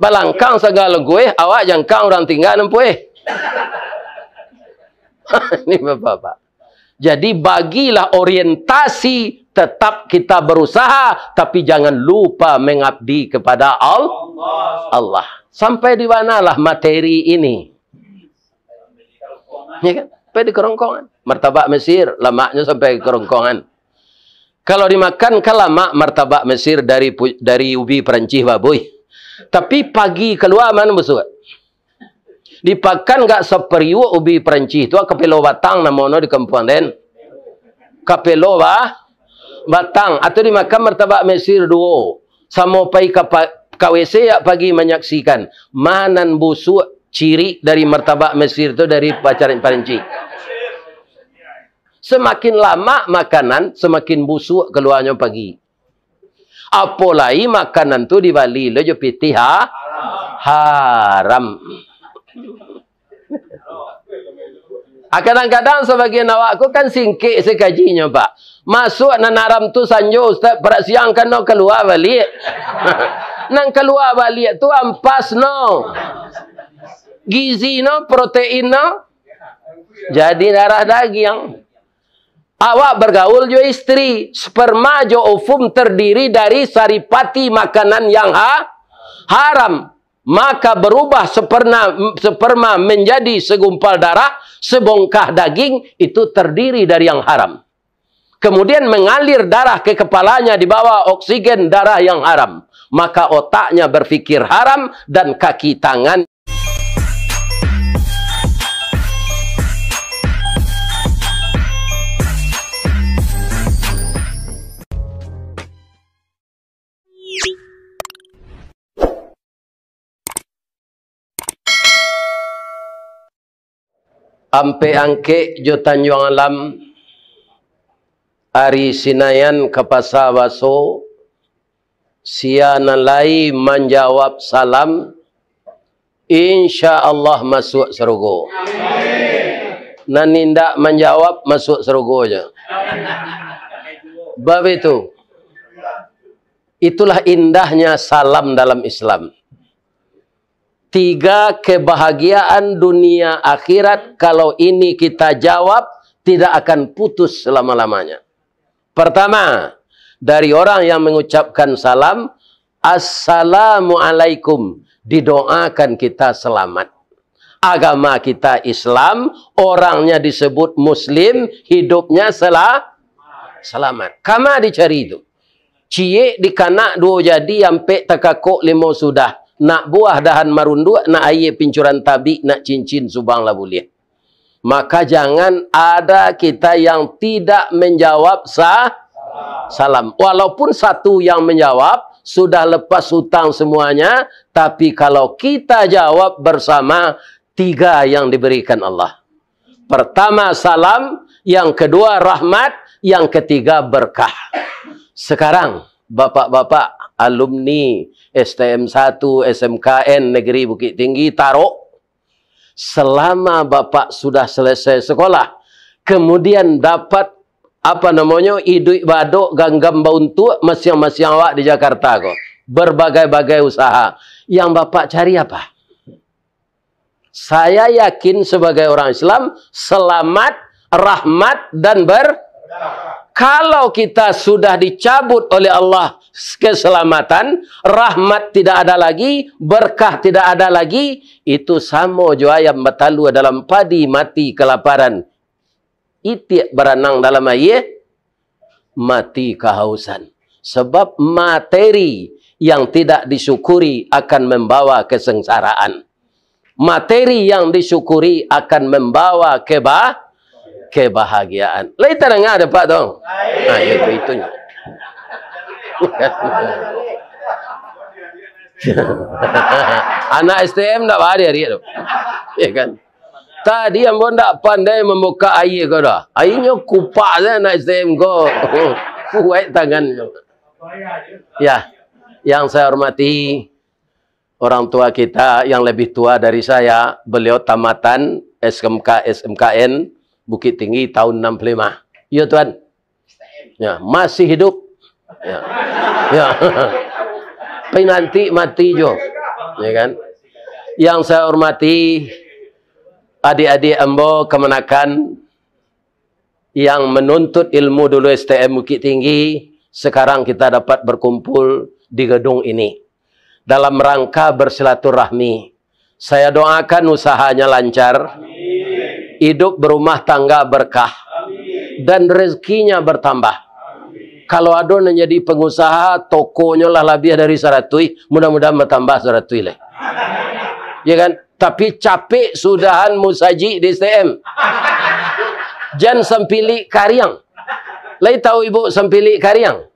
Balangkang segala gue, awak jangkang orang tinggal nempueh. Ini Bapak-Bapak. Jadi bagilah orientasi, tetap kita berusaha, tapi jangan lupa mengabdi kepada Allah. Sampai di manalah materi ini? Ya kan? Sampai di kerongkongan. Martabak Mesir, lemaknya sampai ke kerongkongan. Kalau dimakan ke lemak martabak Mesir dari ubi Perancis baboy. Tapi pagi keluar mana busuk? Dipakan gak seperiu ubi Perancis itu kapelo batang namono di kampung den. Kapelo batang atau dimakan martabak Mesir duo. Samo pai KWC ya pagi menyaksikan manan busuk ciri dari martabak Mesir itu dari pacaran Perancis. Semakin lama makanan, semakin busuk keluarnya pagi. Apalagi makanan tu di Bali lo jo piti haram. Kadang-kadang sebagian awakku kan singkik sekajinya Pak. Masuk nanaram tu sanjo Ustaz pada siang kan no keluar balik. Nang keluar balik tu ampas no. Gizi no, protein no. Jadi darah daging. Awak bergaul jo istri, sperma jo ovum terdiri dari saripati makanan yang haram. Maka berubah sperma menjadi segumpal darah, sebongkah daging, itu terdiri dari yang haram. Kemudian mengalir darah ke kepalanya di bawah oksigen darah yang haram. Maka otaknya berpikir haram dan kaki tangan. Ampe angke jo Tanjung Alam Ari Sinayan Kapasawaso Siana lai menjawab salam, insya Allah masuk surga. Nanindak menjawab masuk surga aja. Bab itu. Itulah indahnya salam dalam Islam. 3 kebahagiaan dunia akhirat kalau ini kita jawab tidak akan putus selama-lamanya. Pertama, dari orang yang mengucapkan salam, Assalamualaikum, didoakan kita selamat. Agama kita Islam, orangnya disebut Muslim, hidupnya selamat. Kama dicari itu. Cie di kanak 2 jadi, sampai tekakok 5 sudah. Nak buah dahan marundu, nak air pincuran tabi, nak cincin subang lah boleh. Maka jangan ada kita yang tidak menjawab salam. Walaupun satu yang menjawab, sudah lepas hutang semuanya. Tapi kalau kita jawab bersama, 3 yang diberikan Allah. Pertama salam, yang kedua rahmat, yang ketiga berkah. Sekarang, bapak-bapak, alumni STM 1, SMKN Negeri Bukit Tinggi, taruh. Selama Bapak sudah selesai sekolah, kemudian dapat, iduk baduk, ganggam bauntuk, masing-masing awak di Jakarta kok. Berbagai-bagai usaha. Yang Bapak cari apa? Saya yakin sebagai orang Islam, selamat, rahmat, dan kalau kita sudah dicabut oleh Allah keselamatan, rahmat tidak ada lagi, berkah tidak ada lagi, itu sama jo ayam batalu dalam padi mati kelaparan. Itik berenang dalam air, mati kehausan. Sebab materi yang tidak disyukuri akan membawa kesengsaraan. Materi yang disyukuri akan membawa kebahagiaan. Lain tak dengar ada Pak dong? Nah, itunya. Anak STM tak ada hari itu. Ya kan? Tadi yang pun tak pandai membuka air kau dah. Airnya kupak saja anak STM kau. Kuat tangan. Ya, yang saya hormati orang tua kita yang lebih tua dari saya, beliau tamatan SMKN Bukit Tinggi tahun 65. Ya Tuan. Ya, masih hidup. Ya. Ya. Tapi nanti mati jo. Ya kan? Yang saya hormati adik-adik ambo kemenakan yang menuntut ilmu dulu STM Bukit Tinggi, sekarang kita dapat berkumpul di gedung ini dalam rangka bersilaturahmi. Saya doakan usahanya lancar, hidup berumah tangga berkah, dan rezekinya bertambah. Kalau ada yang jadi pengusaha, tokonya lah lebih dari 100, mudah-mudahan bertambah 100 lah. Ya kan? Tapi capek sudahan musaji di STM. Jan sempili karyang. Lai tahu ibu sempili karyang?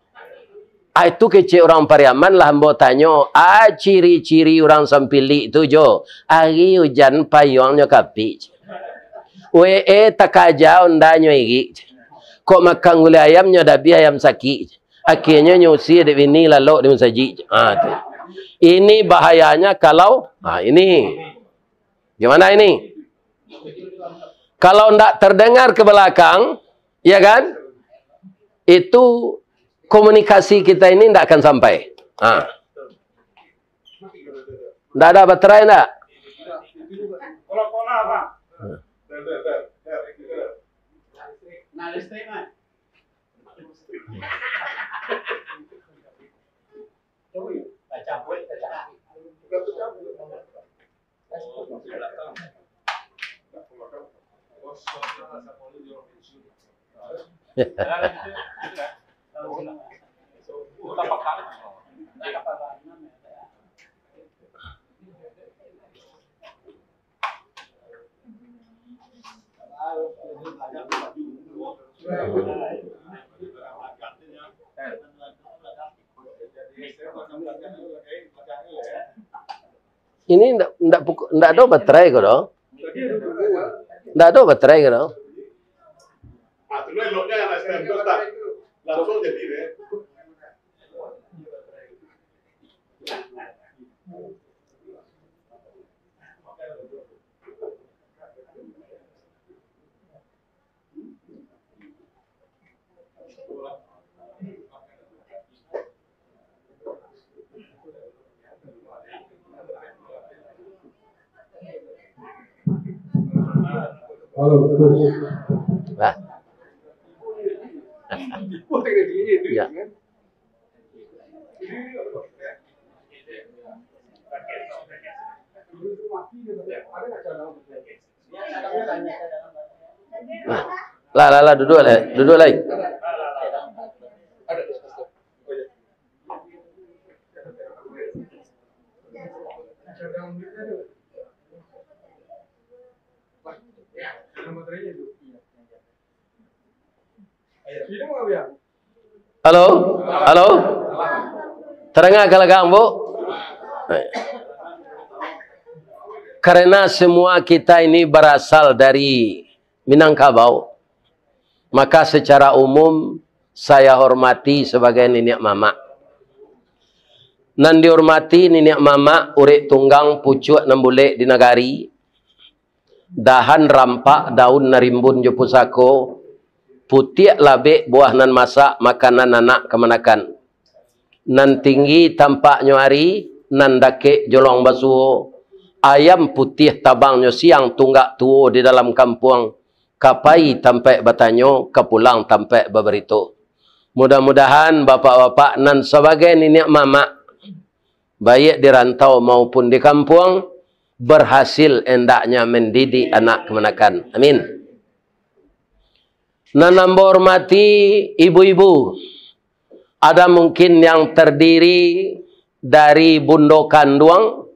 Itu kecil orang Pariaman lah ambo tanyo. Ciri-ciri orang sempili itu jo. Hari hujan payungnya kapi. Takaja ondanya igi. Kok makan gulai ayamnya dabi ayam sakit. Akhirnya nyusi di ini lalu di musaji. Ini bahayanya kalau ini. Gimana ini? Kalau tidak terdengar ke belakang, ya kan? Itu komunikasi kita ini tidak akan sampai. Tidak ada baterai enggak? Ini enggak ada baterai kok dong. Enggak ada baterai kok dong. Langsung jadi deh. Halo, terus. Lah. Ya. Lah, duduk lagi. Halo. Terengah kalagang, Bu. Karena semua kita ini berasal dari Minangkabau, maka secara umum saya hormati sebagai nenek mama. Nan dihormati nenek mama urek tunggang pucuk nembulek di nagari. Dahan rampak daun narimbun jo pusako. Putiak labek buah nan masak makanan anak kemenakan. Nan tinggi tampak nyuari, nan dakek jolong basuh. Ayam putih tabangnya siang tunggak tuo di dalam kampung. Kapai tampak batanyo, kapulang tampak beberito. Mudah-mudahan bapak-bapak nan sebagai nenek mama, baik di rantau maupun di kampung, berhasil hendaknya mendidik anak kemenakan. Amin. Nanam hormati ibu-ibu. Ada mungkin yang terdiri dari bundokan doang.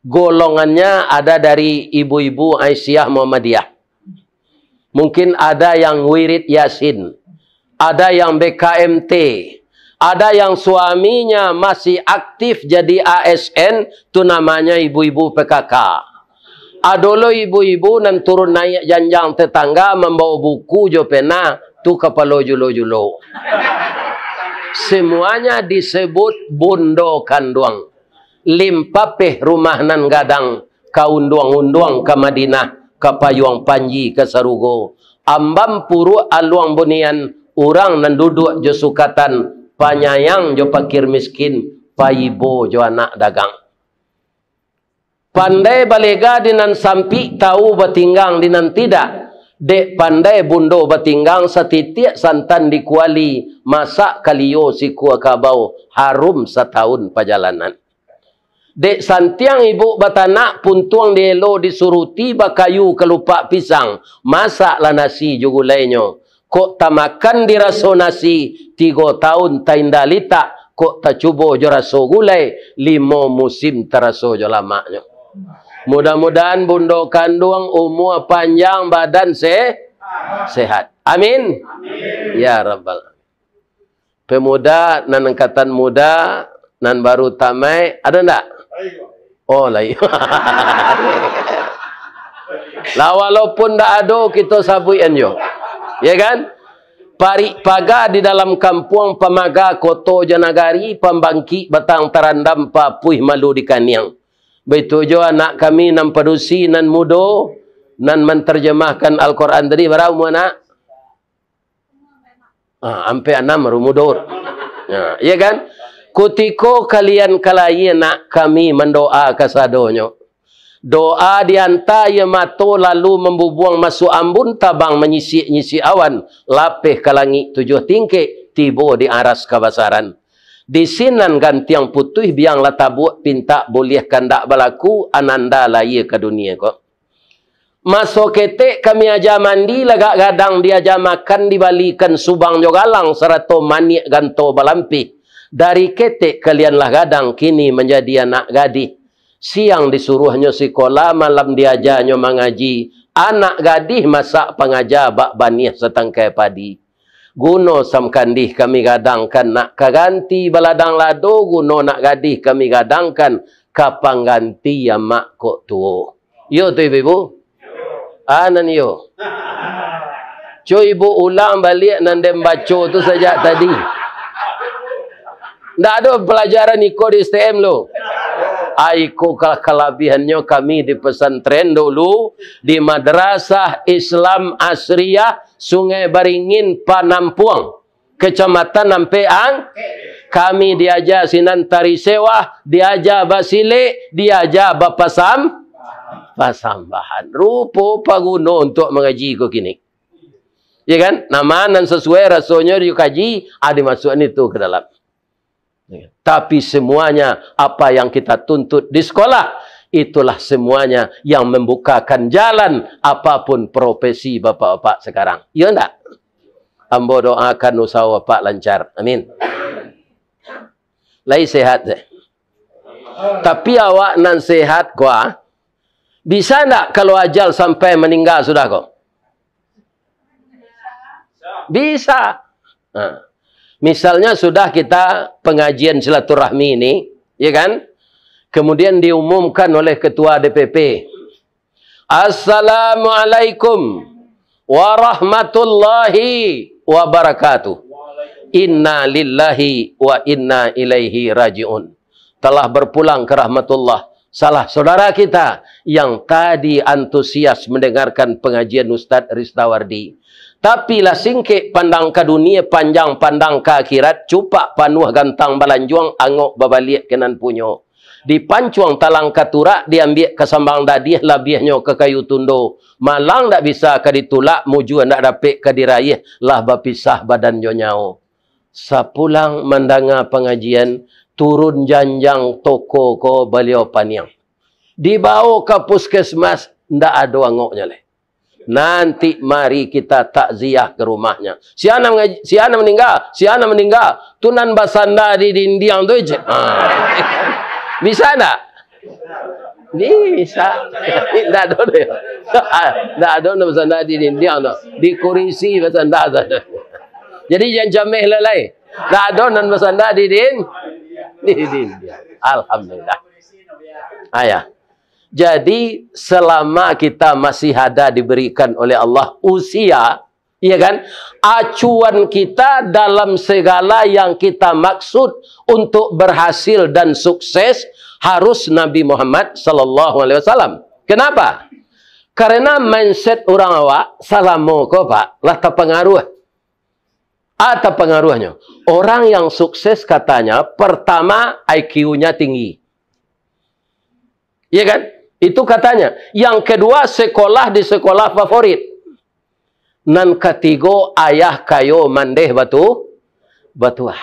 Golongannya ada dari ibu-ibu Aisyah Muhammadiyah. Mungkin ada yang wirid Yasin. Ada yang BKMT. Ada yang suaminya masih aktif jadi ASN. Itu namanya ibu-ibu PKK. Adolo ibu-ibu nan turun naik janjang tetangga membawa buku jo pena tu kepala julo-julo. Semuanya disebut bundokan doang. Limpapeh rumah nan gadang kaunduang-unduang ke Madinah, ke Payuang Panji, ke Sarugo. Ambam puru aluang bunian orang nan duduk jo sukatan panyayang jo pakir miskin, payibo jo anak dagang. Pandai balega dinan sampi tahu batinggang dinan tidak. Dek pandai bundo batinggang setitik santan dikuali masak kaliyo si kuah kabau harum setahun perjalanan. Dek santiang ibu batanak puntuang dielo disuruti bakayu kelupak pisang masaklah nasi jugulainya. Kok tak makan diraso nasi 3 tahun tainda lita kok tak cubo jo raso gulai 5 musim teraso jo lamaknya. Mudah-mudahan bundo kandung umur panjang badan sehat. Amin. Amin. Ya Rabbal. Pemuda nan angkatan muda nan baru tamai ada ndak? Oh lain. Lah walaupun ndak ada kita sabuin jo. Ya kan? Pari paga di dalam kampung pamaga koto janagari pembangki batang terandam papuih malu di kaniang. Begitu jo anak kami nan padusi nan mudo nan menterjemahkan Al-Quran tadi berapa umur anak? Sampai 6 rumudur. Ya kan? Kutiko kalian kalai nak kami mendoa kasadonyo. Doa dianta ya mato lalu membubuang masuk ambun tabang menyisi-nyisi awan lapeh ke langit 7 tingkik tibo di aras kabasaran. Di sinan gantiang putih biang latabuk pinta boleh kandak balaku ananda laya ke dunia kok. Masuk ketek kami aja mandi lagak gadang dia aja makan dibalikan subang jogalang serato manik ganto balampi. Dari ketek kalianlah gadang kini menjadi anak gadis. Siang disuruhnya sekolah, malam diajarnya mengaji. Anak gadis masak pengajar bak banih setangkai padi. Guno samkandih kami gadangkan nak kaganti baladang lado. Guno nak gadis kami gadangkan kapang ganti ya mak kok tuo. Yo tu ibu. Anan yo. Cuy ibu ulang balik nandem baco tu saja tadi. Ndak ada pelajaran ikut di STM lo. Aiko kelebihannya kami di pesantren dulu di Madrasah Islam Asriyah Sungai Baringin Panampuang Kecamatan Nampeang. Kami diajar sinan tari sewah, diajar basile, diajar pasambahan. Rupa paguno untuk mengaji ko kini. Ya kan? Nama nan sesuai rasanya dikaji, ada masukkan itu ke dalam. Tapi semuanya apa yang kita tuntut di sekolah, itulah semuanya yang membukakan jalan apapun profesi bapak-bapak sekarang. Ya enggak? Ambo doakan usaha bapak lancar. Amin. Lai sehat deh. Tapi awak nan sehat gua, bisa enggak kalau ajal sampai meninggal sudah kok? Bisa. Misalnya sudah kita pengajian silaturahmi ini, ya kan? Kemudian diumumkan oleh ketua DPP. Assalamualaikum warahmatullahi wabarakatuh. Inna lillahi wa inna ilaihi raji'un. Telah berpulang ke rahmatullah salah saudara kita yang tadi antusias mendengarkan pengajian Ustaz Ristawardi. Tapi lah singkik pandang ke dunia, panjang pandang ke akhirat, cupak panuh gantang balanjuang, angok babalik kenan punyo. Di pancuang talang katurak, diambil ke sambang dadih, labihnya ke kayu tundo. Malang tak bisa ke ditulak, muju nak dapik ke diraih, lah bapisah badan nyau. Sapulang mendengar pengajian, turun janjang toko ko beliau paniang. Dibawa ke puskesmas, ndak ada angoknya leh. Nanti mari kita takziah ke rumahnya. Si ana meninggal, si ana meninggal. Tunan basanda di dindiang tu je. Bisa tak? Bisa. Tak ada dia. Tak ada basanda di dindiang tu. Di kurisi basanda tu. Jadi jangan jameh lelai. Tak ada nan basanda di dindiang. Alhamdulillah. Ayah. Jadi selama kita masih ada diberikan oleh Allah usia, ya kan, acuan kita dalam segala yang kita maksud untuk berhasil dan sukses harus Nabi Muhammad sallallahu alaihi wasallam. Kenapa? Karena mindset orang awak salamu ko Pak, lah terpengaruh. Atau pengaruhnya. Orang yang sukses katanya pertama IQ-nya tinggi. Ya kan? Itu katanya. Yang kedua, sekolah di sekolah favorit. Nan ketiga, ayah kayo mandeh batuah.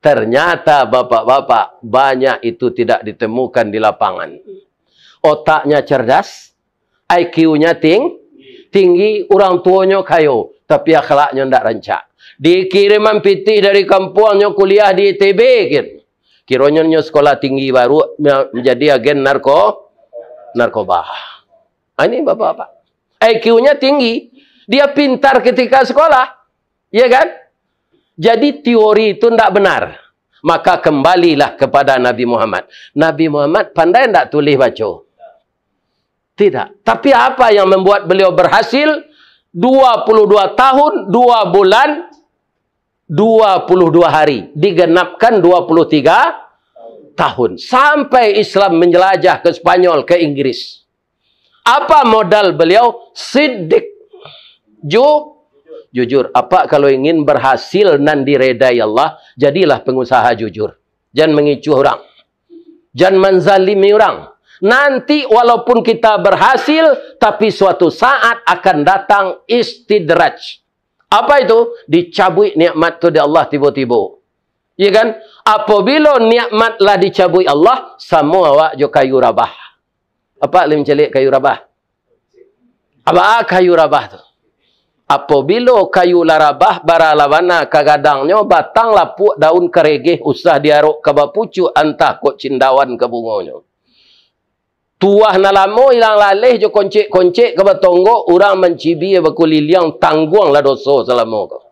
Ternyata bapak-bapak, banyak itu tidak ditemukan di lapangan. Otaknya cerdas, IQ-nya tinggi, orang tuanya kayo, tapi akhlaknya tidak rancak. Dikiriman pitih dari kampungnya kuliah di ITB, gitu. Kiranya sekolah tinggi baru menjadi agen narkoba. Ini bapak-bapak. IQ-nya tinggi. Dia pintar ketika sekolah. Ya kan? Jadi teori itu tidak benar. Maka kembalilah kepada Nabi Muhammad. Nabi Muhammad pandai tidak tulis baca? Tidak. Tapi apa yang membuat beliau berhasil? 22 tahun, 2 bulan, 22 hari. Digenapkan 23 tahun. Sampai Islam menjelajah ke Spanyol, ke Inggris. Apa modal beliau? Siddiq. Jujur. Apa kalau ingin berhasil dan diredai Allah, jadilah pengusaha jujur. Jangan mengicu orang. Jangan menzalimi orang. Nanti walaupun kita berhasil, tapi suatu saat akan datang istidraj. Apa itu? Dicabui nikmat itu dari Allah tiba-tiba. Ya kan? Apabila nikmatlah dicabui Allah, semua awak jo kayu rabah. Apa lim celik kayu rabah? Apa kayu rabah tu? Apabila kayu larabah baralawana kagadangnya batang lapuk daun keregeh usah diaruk ke bapucu antah kok cindawan ke bungonya. Tuah nalamo hilang laleh jo koncek-koncek ke batonggo orang mencibi bakuliliang tangguang lah dosa selama kau.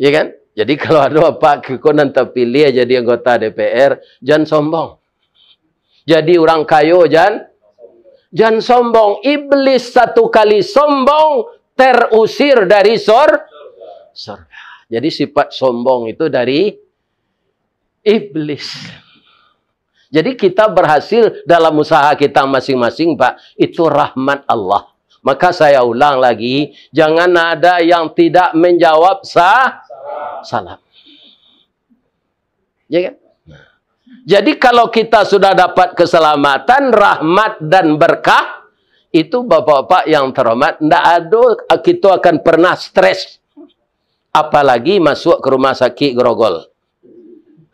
Ya kan? Jadi kalau ada apa kekonan terpilih jadi anggota DPR, jangan sombong. Jadi orang kayo jangan sombong. Iblis satu kali sombong terusir dari surga. Jadi sifat sombong itu dari iblis. Jadi kita berhasil dalam usaha kita masing-masing, Pak. Itu rahmat Allah. Maka saya ulang lagi, jangan ada yang tidak menjawab salam. Ya kan? Jadi kalau kita sudah dapat keselamatan, rahmat dan berkah, itu bapak-bapak yang terhormat, tidak ada kita akan pernah stres. Apalagi masuk ke rumah sakit Grogol.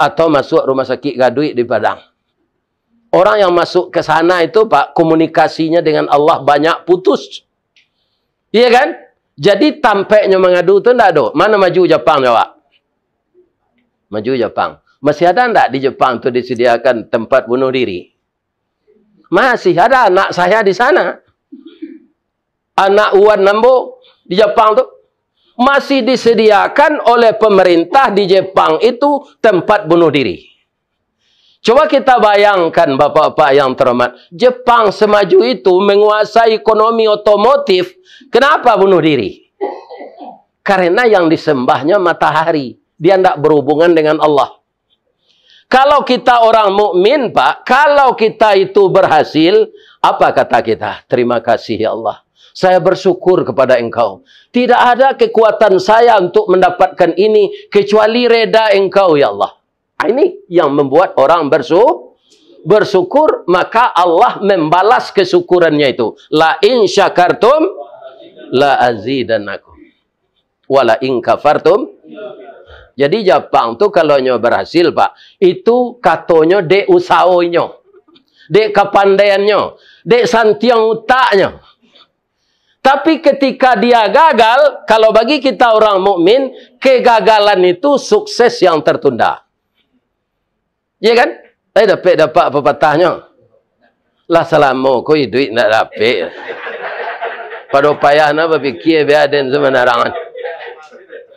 Atau masuk rumah sakit Gaduik di Padang. Orang yang masuk ke sana itu, Pak, komunikasinya dengan Allah banyak putus. Iya kan? Jadi tampaknya mengadu itu tidak ada. Mana maju Jepang, Pak? Maju Jepang. Masih ada tidak di Jepang itu disediakan tempat bunuh diri? Masih ada anak saya di sana. Anak Uwan Nambo di Jepang itu masih disediakan oleh pemerintah di Jepang itu tempat bunuh diri. Coba kita bayangkan bapak-bapak yang terhormat. Jepang semaju itu menguasai ekonomi otomotif. Kenapa bunuh diri? Karena yang disembahnya matahari. Dia tidak berhubungan dengan Allah. Kalau kita orang mukmin, Pak, kalau kita itu berhasil, apa kata kita? Terima kasih ya Allah. Saya bersyukur kepada engkau. Tidak ada kekuatan saya untuk mendapatkan ini kecuali reda engkau ya Allah. Ini yang membuat orang bersyukur, maka Allah membalas kesyukurannya itu. La in syakartum la azidannakum. Wa la in kafartum. Jadi Jepang tu kalau nyo berhasil, Pak, itu katanya dek usahonya, dek kepandaiannya, dek santiang utaknya. Tapi ketika dia gagal, kalau bagi kita orang mukmin, kegagalan itu sukses yang tertunda. Ya kan? Dapat pepatahnya. Lah selama kau duit nak dapat. Pada payah nak berfikir biar dan semenarangan.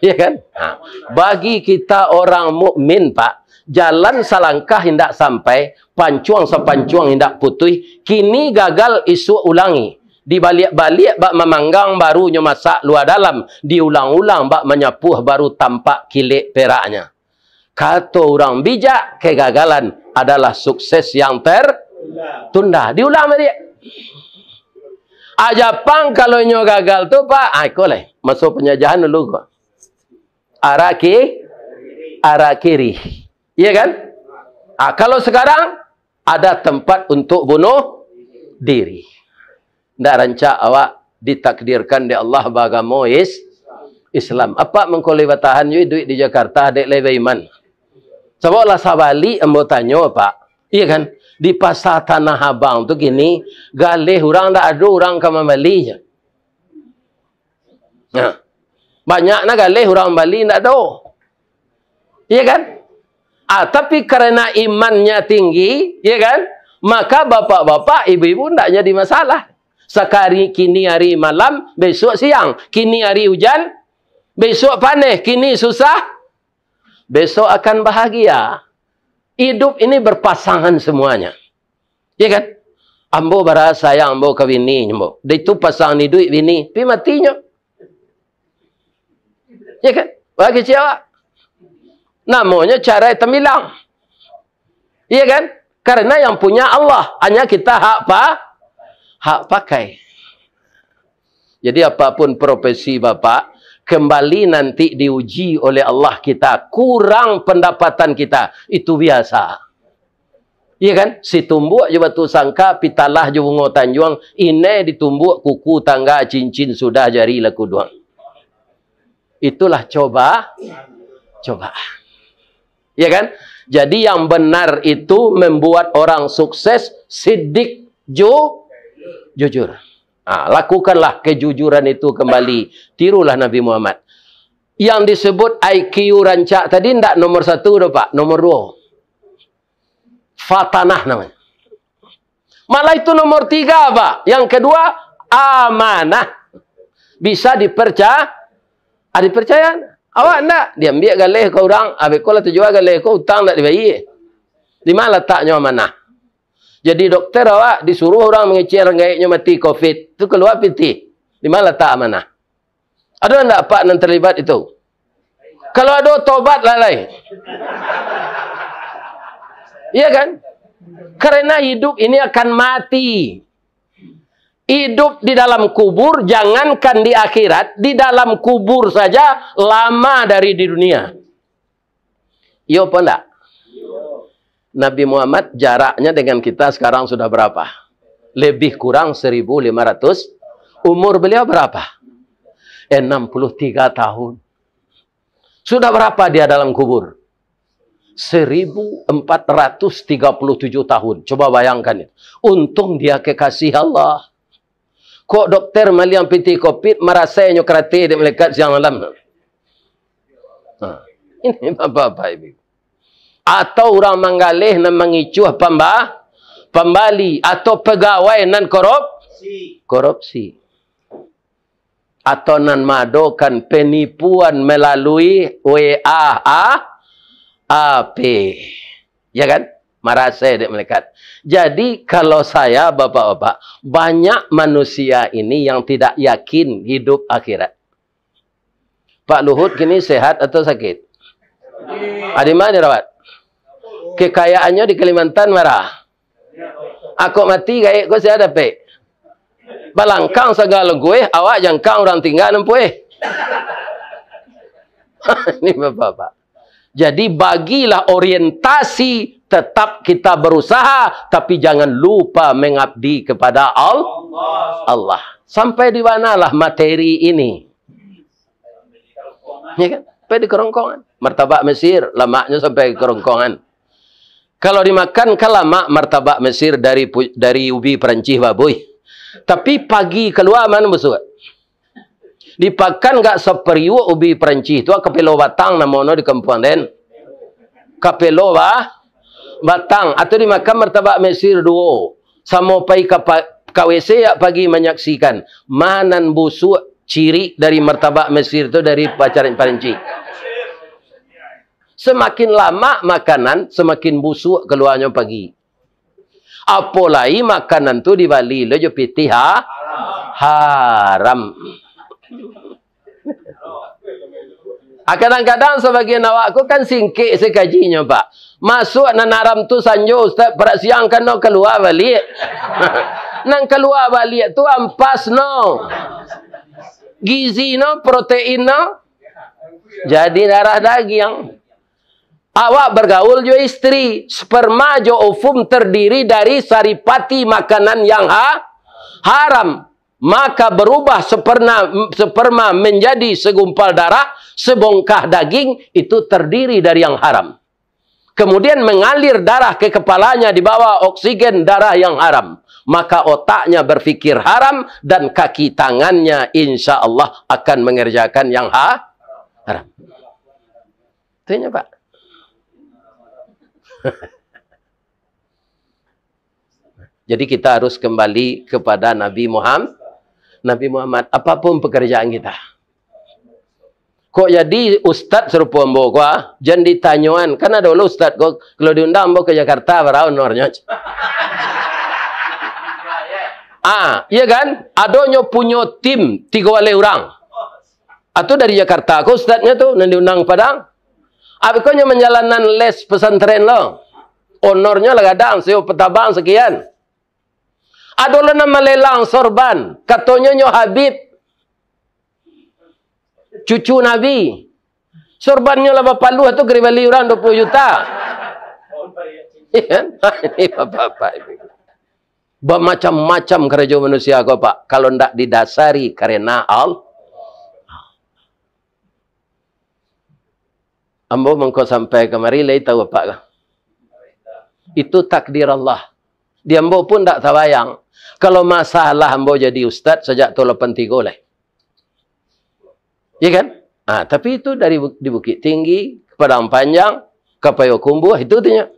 Ya kan? Nah, bagi kita orang mukmin, Pak, jalan selangkah hendak sampai, pancuang sepancuang hendak putih, kini gagal isu ulangi. Dibalik-balik bak memanggang barunya masak luar dalam, diulang-ulang bak menyapuh baru tampak kilik peraknya. Kata orang bijak, kegagalan adalah sukses yang tertunda. Diulang dia. Jepang kalau nyo gagal tu, Pak, boleh masuk penjajahan dulu kok. Arah kiri. Iya kan? Kalau sekarang ada tempat untuk bunuh diri. Ndak rancak awak ditakdirkan di Allah bagamo Islam. Apa mengkoleh batahan you duit di Jakarta dek lewe iman. Sebab lah sabali ambo tanyo Pak. Iya kan? Di pasar Tanah Abang tu gini, galih orang ndak ada orang kama balinya. Nah, banyak nak galih orang Bali ndak ada. Iya kan? Tapi karena imannya tinggi, iya kan? Maka bapak-bapak, ibu-ibu ndak jadi masalah. Sekali kini hari malam, besok siang. Kini hari hujan, besok panen. Kini susah, besok akan bahagia. Hidup ini berpasangan semuanya. Ya kan? Ambo berasa sayang ambo ke bini. Dia itu pasangan ni duit bini. Tapi matinya. Ya kan? Bagi siapa? Namanya cara temilang. Ya kan? Karena yang punya Allah. Hanya kita hak pakai. Jadi apapun profesi bapak, kembali nanti diuji oleh Allah kita. Kurang pendapatan kita. Itu biasa. Iya kan? Si tumbuk je batu sangka, pitalah je bungo tanjuang. Ini ditumbuk kuku tangga cincin sudah jari laku doang. Itulah coba. Iya kan? Jadi yang benar itu membuat orang sukses, siddiq, jujur. Lakukanlah kejujuran itu kembali. Tirulah Nabi Muhammad. Yang disebut IQ rancak tadi tidak nomor 1 dah Pak. Nomor 2. Fatanah namanya. Malah itu nomor 3 Pak. Yang kedua, amanah. Bisa dipercaya. Dipercaya. Awak tidak. Dia ambil galih ke orang. Habis kau lah tujuan galih kau hutang tak dibayar. Di mana letaknya amanah? Jadi doktor awak disuruh orang mengecil rengaitnya mati COVID. Itu keluar piti. Di mana letak amanah? Ada tak Pak yang terlibat itu? Kalau ada tobat lalai. Iya kan? Karena hidup ini akan mati. Hidup di dalam kubur, jangankan di akhirat, di dalam kubur saja lama dari di dunia. Iya apa enggak? Nabi Muhammad jaraknya dengan kita sekarang sudah berapa? Lebih kurang 1.500. Umur beliau berapa? 63 tahun. Sudah berapa dia dalam kubur? 1.437 tahun. Coba bayangkan itu. Untung dia kekasih Allah. Kok dokter maliang piti COVID merasa nyokrati di melekat siang malam. Ini bapak-bapak ibu. Atau orang menggalih dan mengicuh pembali. Atau pegawai nan korupsi. Atau nan madokan penipuan melalui WA-AP. Ya kan? Merasa dia melekat. Jadi kalau saya bapak-bapak, banyak manusia ini yang tidak yakin hidup akhirat. Pak Luhut kini sehat atau sakit? Di mana dirawat? Kekayaannya di Kalimantan marah. Aku mati gaya kau saya dapat. Balangkang segala gue, awak jangkang orang tinggal nempuh. Ini bapak-bapak. Jadi bagilah orientasi, tetap kita berusaha, tapi jangan lupa mengabdi kepada Allah. Sampai di manalah materi ini? Ya kan? Sampai di kerongkongan. Martabak Mesir, lemaknya sampai ke kerongkongan. Kalau dimakan kalamak martabak Mesir dari ubi Perancis baboy. Tapi pagi keluar mana busuk? Dipakan gak seperiu ubi Perancis itu kapelo batang namono di kampung den. Kapelo batang atau dimakan martabak Mesir duo. Samo pai KWC ya pagi menyaksikan manan busuk ciri dari martabak Mesir itu dari pacaran Perancis. Semakin lama makanan semakin busuk keluarnya pagi. Apalagi makanan tu di Bali lo jo piti haram. Kadang-kadang sebagian awakku kan singkik sekajinya Pak. Masuk nanaram tu sanjo Ustaz perasiang kan no keluar balik. Nang keluar balik tu ampas no. Gizi no, protein no. Jadi darah daging. Awak bergaul jo istri. Sperma jo ovum terdiri dari saripati makanan yang haram. Maka berubah sperma menjadi segumpal darah, sebongkah daging, itu terdiri dari yang haram. Kemudian mengalir darah ke kepalanya di bawah oksigen darah yang haram. Maka otaknya berfikir haram dan kaki tangannya insya Allah akan mengerjakan yang haram. Tanya Pak. Jadi kita harus kembali kepada Nabi Muhammad. Nabi Muhammad, apapun pekerjaan kita. Kok jadi ustaz serupa ambo gua, jangan ditanyuan. Kan ada dulu ustaz kok kalau diundang ambo ke Jakarta berapa honornya? Iya kan? Adonyo punya tim 3 orang. Atau dari Jakarta, kok ustaznya tuh nanti diundang Padang. Abikonyo menjalankan les pesantren lo. Honornya lah kadang, seo petabang sekian. Adolah nama lelang sorban. Katanya nyo Habib. Cucu Nabi. Sorbannya lah bapak lu itu keribali orang 20 juta. Ini bapak-bapak. Bermacam-macam kerja manusia kau Pak. Kalau tidak didasari karena Allah. Ambo mengko sampai kemari lay tahu Pak. Itu takdir Allah. Dia ambo pun tak tabayang. Kalau masalah ambo jadi ustaz sejak tu 83 leh. Ya kan? Tapi itu dari di Bukit Tinggi, Padang Panjang, ke Payakumbuh, itu tanya.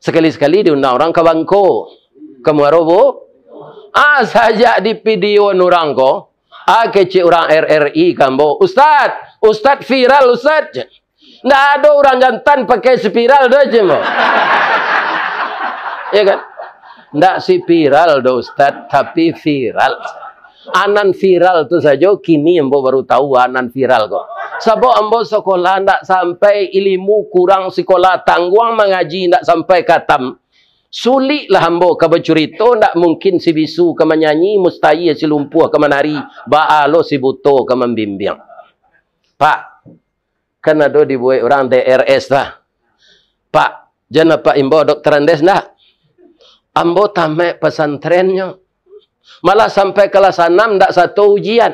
Sekali-sekali diundang orang ke Bangko, ke Muarobo. Saja di video orang ko, kecil orang RRI kambo. Ustaz viral Ustaz. Nggak ada orang jantan pakai spiral dah je mo. Ya kan? Nggak spiral dah Ustaz, tapi viral. Anan viral tu saja kini ambo baru tahu anan viral kok. Sebab ambo sekolah ndak sampai ilmu kurang sekolah tangguang mengaji ndak sampai katam. Sulit lah ambo ka bercerita ndak mungkin si bisu ka menyanyi mustahil si lumpuh ka menari baalo si buto ka membimbing. Pak, kan ada dibuat orang DRS lah. Pak, jangan Pak imbo dokter Andes ndak. Ambo tamat pesantrennya. Malah sampai kelas 6 tak satu ujian.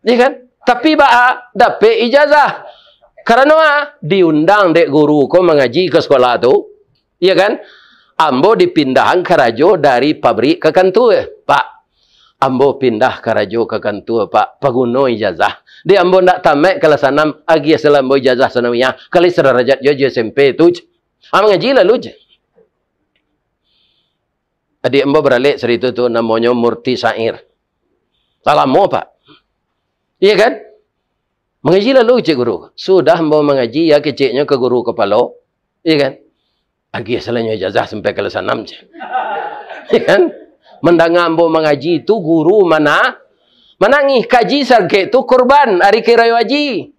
Ya kan? Tapi dapat ijazah. Karena diundang dek guru ko mengaji ke sekolah tu. Ya kan? Ambo dipindahan ke Rajo dari pabrik ke kantor. Pak, ambo pindah ke Rajo ke kantor, Pak. Paguno ijazah. Dia ambo tak tamat kelas 6. Agi asal ambo ijazah sanawiyah. Kali serajat jo SMP tu. Mengaji lalu je. Adik ambo beralik cerita tu namanya Murti Syair. Salah mau Pak. Iya kan? Mengaji lalu cik guru. Sudah ambo mengaji ya keciknya ke guru kepala. Iya kan? Agi asalnya ijazah sampai kelas 6 je. Iya kan? Mendengar ambo mengaji itu guru mana? Menangih kaji sarge itu kurban hari kira haji.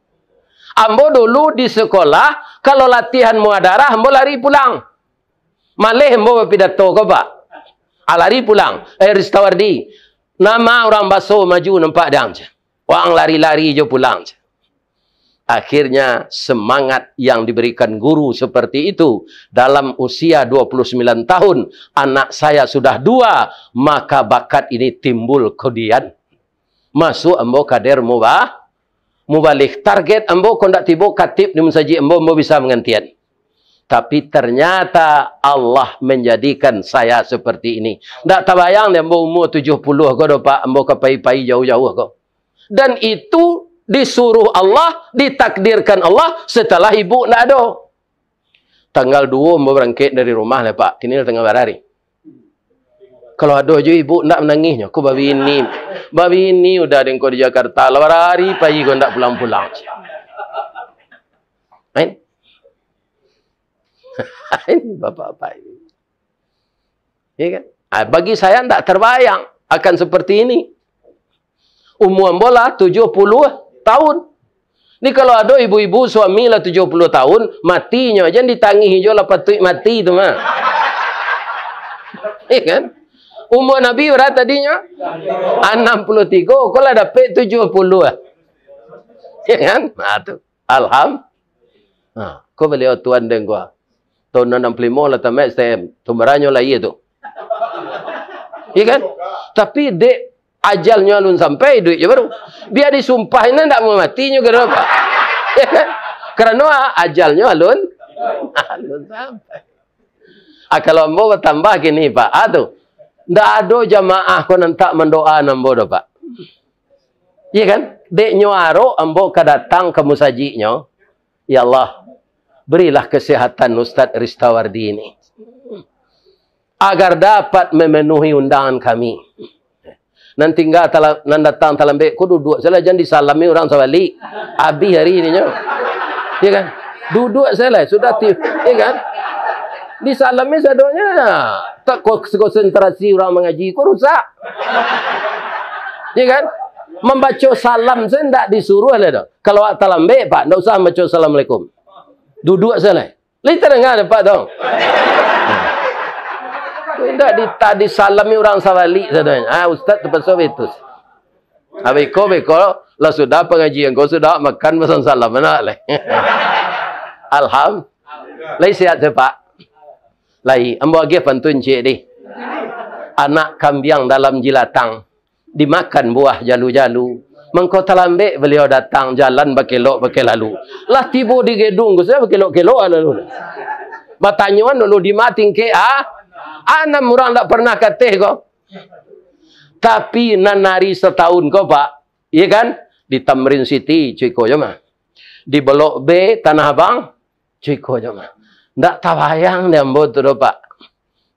Ambo dulu di sekolah kalau latihan muadarah ambo lari pulang. Malih ambo berpidato ke Pak. Lari pulang. Ristawardi. Nama orang baso maju nampak dam. Orang lari-lari je pulang. Akhirnya semangat yang diberikan guru seperti itu. Dalam usia 29 tahun. Anak saya sudah 2. Maka bakat ini timbul kemudian. Masuk ambo kader mubalik. Target ambo kondak tiba katib di mensaji ambo bisa mengantian. Tapi ternyata Allah menjadikan saya seperti ini. Tak terbayang dia umur 70 kau Pak, ambo kepai-pai jauh-jauh kau. Dan itu disuruh Allah, ditakdirkan Allah setelah ibu nak ada. Tanggal 2 ambo berangkat dari rumah lah Pak. Kini tengah berhari. Kalau ada je ibu nak menangisnya, aku babi ini udah dengko di Jakarta. Lawan hari pagi kau nak pulang-pulang. Main? Ini bapak-bapak ini. Ya kan? Bagi saya tidak terbayang akan seperti ini. Umur bola 70 tahun. Ini kalau ada ibu-ibu suami lah 70 tahun, matinya aja ditangihi je lah patut mati itu mah. Ya kan? Umur Nabi berapa tadinya? 63. Kalau dapat 70. Ya kan? Nah tu. Alhamdulillah. Kau beliau tuan dan gua. Tahun 65 lah tamat STM. Tumbaranyo lah iya tu. Iya kan? Tapi dek ajalnya alun sampai duit je baru. Biar disumpahin tak mau matinya kenapa? Ya kan? Karena ajalnya alun sampai. Kalau ambo bertambah gini Pak. Aduh. Ndak ada jamaah ko nantak mendoa nambo do Pak. Iya kan? Dek nyuaro ambo kadatang ke musajiknya. Ya Allah, berilah kesehatan Ustaz Ristawardi ini. Agar dapat memenuhi undangan kami. Nanti enggak datang talambek ku duduk salah jangan disalami orang sawali. Abi hari ini nyo. Iya kan? Duduk salah sudah iya kan? Disalami sadonya. Tak konsentrasi orang mengaji ku rusak. Iya kan? Membaca salam saya tidak disuruh lah dah. Kalau talambek Pak, tidak usah membaca assalamualaikum. Duduk salah. Liter enggak Pak dong. Tidak disalami orang sawali sadanya. Ustaz terpaksa itu. Beko lah sudah pengajian kau sudah makan pesan salam mana leh. Alhamdulillah. Lai sihat je Pak. Lai ambo agi pantun cik di. Anak kambing dalam jilatang dimakan buah jalu-jalu. Mengko talambek beliau datang jalan berkelok lalu. Lah tiba di gedung saya berkelok-kelok lalu. Batanyuan dulu dimating ke Anam orang tak pernah kateh kok. Tapi nanari setahun kok Pak. Iya kan? Di Tamrin City Ciko je mah. Di Blok B Tanah Abang Ciko je mah. Tak tawayang dia ambo tu Pak.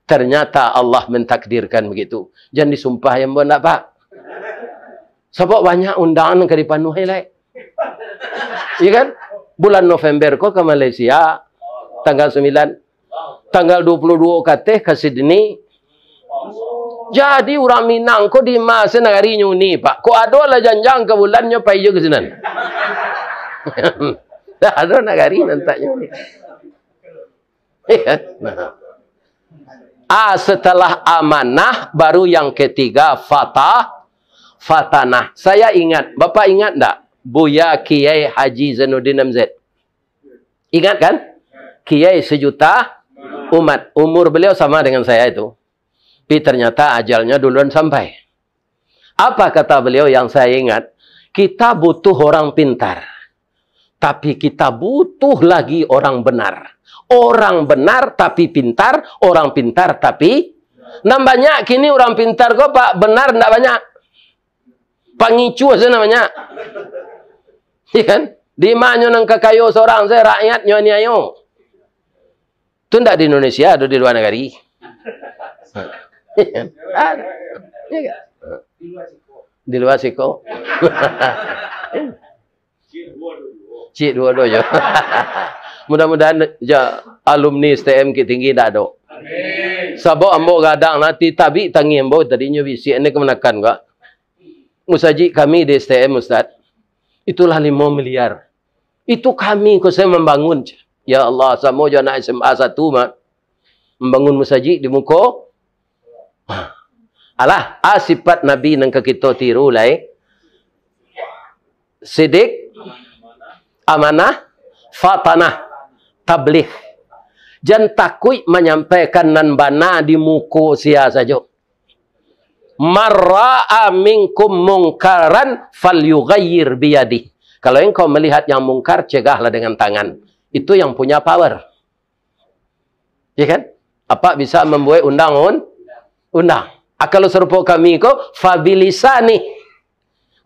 Ternyata Allah mentakdirkan begitu. Jangan disumpah yang ambo nak Pak. Sebab banyak undangan ke dipenuhi lah. Iya kan? Bulan November kok ke Malaysia. Tanggal 9. Tanggal 22 kateh ke Sydney. Jadi orang Minang kok di masa negari nyuni Pak. Kok ada lah janjang ke bulannya pai je ke sinan. Dah ada negari nanti nyuni. Setelah amanah baru yang ketiga fatanah. Saya ingat, Bapak ingat tak? Buya Kiai Haji Zainuddin MZ. Ingat kan? Kiai sejuta umat. Umur beliau sama dengan saya itu. Tapi ternyata ajalnya duluan sampai. Apa kata beliau yang saya ingat? Kita butuh orang pintar. Tapi kita butuh lagi orang benar. Orang benar tapi pintar. Orang pintar tapi... Nah banyak kini orang pintar kok Pak. Benar tidak banyak. Pangicu saja namanya. Iya kan? Di mana nang kekayo seorang saya rakyat nyonya ayo. Itu tidak di Indonesia, ada di luar negeri. Di luar Siko. Cik dua-dua je. Mudah-mudahan alumni STM kita tinggi tak ada. Sebab ambo gadang nanti tabi tangi ambo tadinya bisi ini kemenakan enggak. Musajik kami di STM Ustaz. Itulah 5 miliar. Itu kami kau saya membangun. Ya Allah, sama je anak SMA 1 mak. Membangun musajik di muka. Alah, sifat Nabi nang kita tiru lah. Sidik, amanah, fatanah, tabligh. Jangan takut menyampaikan nan bana di muka sia saja. Marra'a minkum mungkaran falyughayyir biyadih. Kalau engkau melihat yang mungkar, cegahlah dengan tangan. Itu yang punya power. Ya kan? Apa bisa membuat undang. Kalau serupa kami kok fabilisani.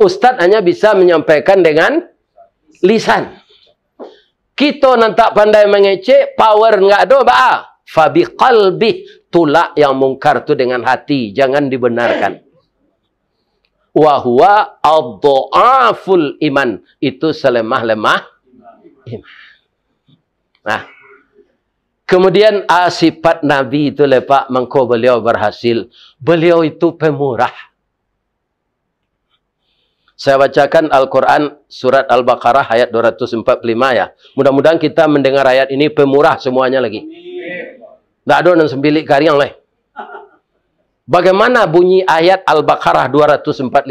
Ustaz hanya bisa menyampaikan dengan lisan. Kita nanti pandai mengecek, power enggak ada, ba. Fabi qalbi, tulak yang mungkar itu dengan hati, jangan dibenarkan. Wa huwa ad-dha'aful iman, itu selemah-lemah iman. Nah, kemudian sifat Nabi itu lepak mengko beliau berhasil. Beliau itu pemurah. Saya bacakan Al-Quran surat Al-Baqarah ayat 245 ya. Mudah-mudahan kita mendengar ayat ini pemurah semuanya lagi. Tak ada yang sembilik karyang lah. Bagaimana bunyi ayat Al-Baqarah 245?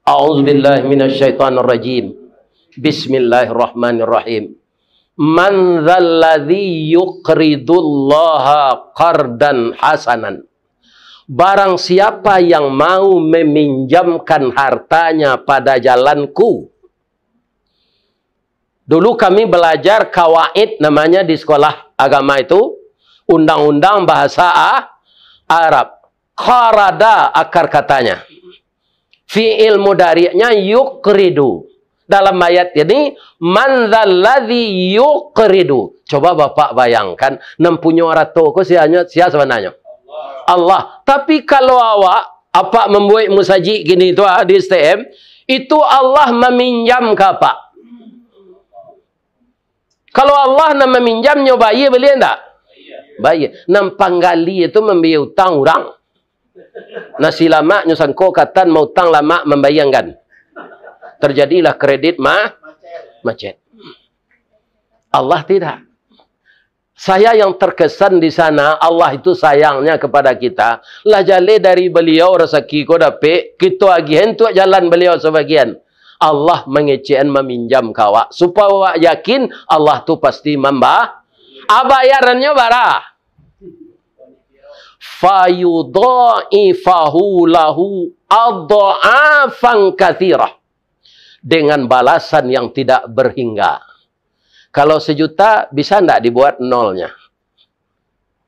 A'udzubillahi minasyaitonirrajim. Bismillahirrahmanirrahim. Man dzalladzi yuqridullaha qardan hasanan. Barang siapa yang mau meminjamkan hartanya pada jalanku. Dulu kami belajar kawaid namanya di sekolah agama itu. Undang-undang bahasa Arab. Qarada akar katanya. Fi'il mudhari'nya yuqridu. Dalam ayat ini, man dzalladzi yuqridu. Coba Bapak bayangkan, 60 ratus ko siapa sebenarnya? Allah. Tapi kalau awak, apa membuat musaji gini itu di STM, itu Allah meminjam ke apa? Kalau Allah nak meminjamnya bayi, boleh tak? Bayi. Nampang gali itu membiayai utang orang. Nasi lama nyusangko katan mau utang lama membayangkan. Terjadilah kredit macet. Allah tidak. Saya yang terkesan di sana, Allah itu sayangnya kepada kita. Lah jale dari beliau rezeki ko dapat, kita agihan tu jalan beliau sebagian. Allah mengecehan meminjam kawak. Supaya awak yakin Allah tu pasti bayarannya barah. Fayudha'ifahu lahu adha'afan katsirah. Dengan balasan yang tidak berhingga. Kalau 1 juta, bisa enggak dibuat nolnya?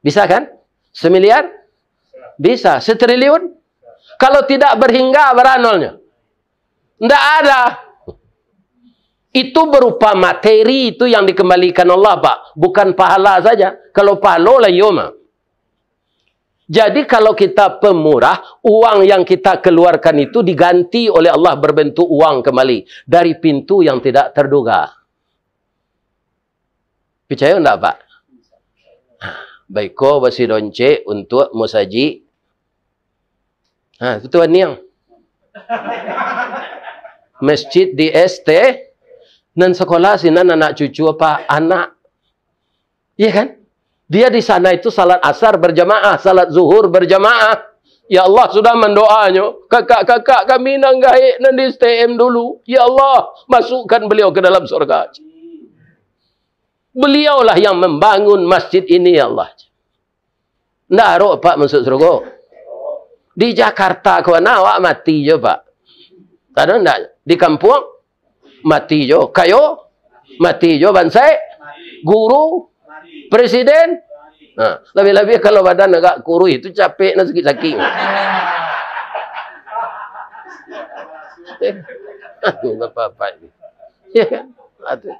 Bisa kan? 1 miliar? Bisa. 1 triliun? Kalau tidak berhingga, berapa nolnya? Enggak ada. Itu berupa materi itu yang dikembalikan Allah, Pak. Bukan pahala saja. Kalau pahala lah yoma. Jadi kalau kita pemurah, uang yang kita keluarkan itu diganti oleh Allah berbentuk uang kembali. Dari pintu yang tidak terduga. Percaya enggak, Pak? Baiko basi donce untuk musaji. Itu Tuan Niang. Masjid di ST. Dan sekolah sini anak cucu apa? Anak. Iya kan? Dia di sana itu salat asar berjamaah, salat zuhur berjamaah. Ya Allah sudah mendoanya. Kakak-kakak kami nanggai nanti STM dulu. Ya Allah, masukkan beliau ke dalam surga. Beliaulah yang membangun masjid ini, ya Allah. Nggak harus Pak masuk surga. Di Jakarta kawan awak mati je Pak. Ada enggak? Di kampung mati je. Kayo mati je bansai. Guru, presiden. Nah, lebih-lebih kalau badan agak kurus itu capek nak sakit-sakit. Aduh, apa-apa ini. Ya kan? Aduh.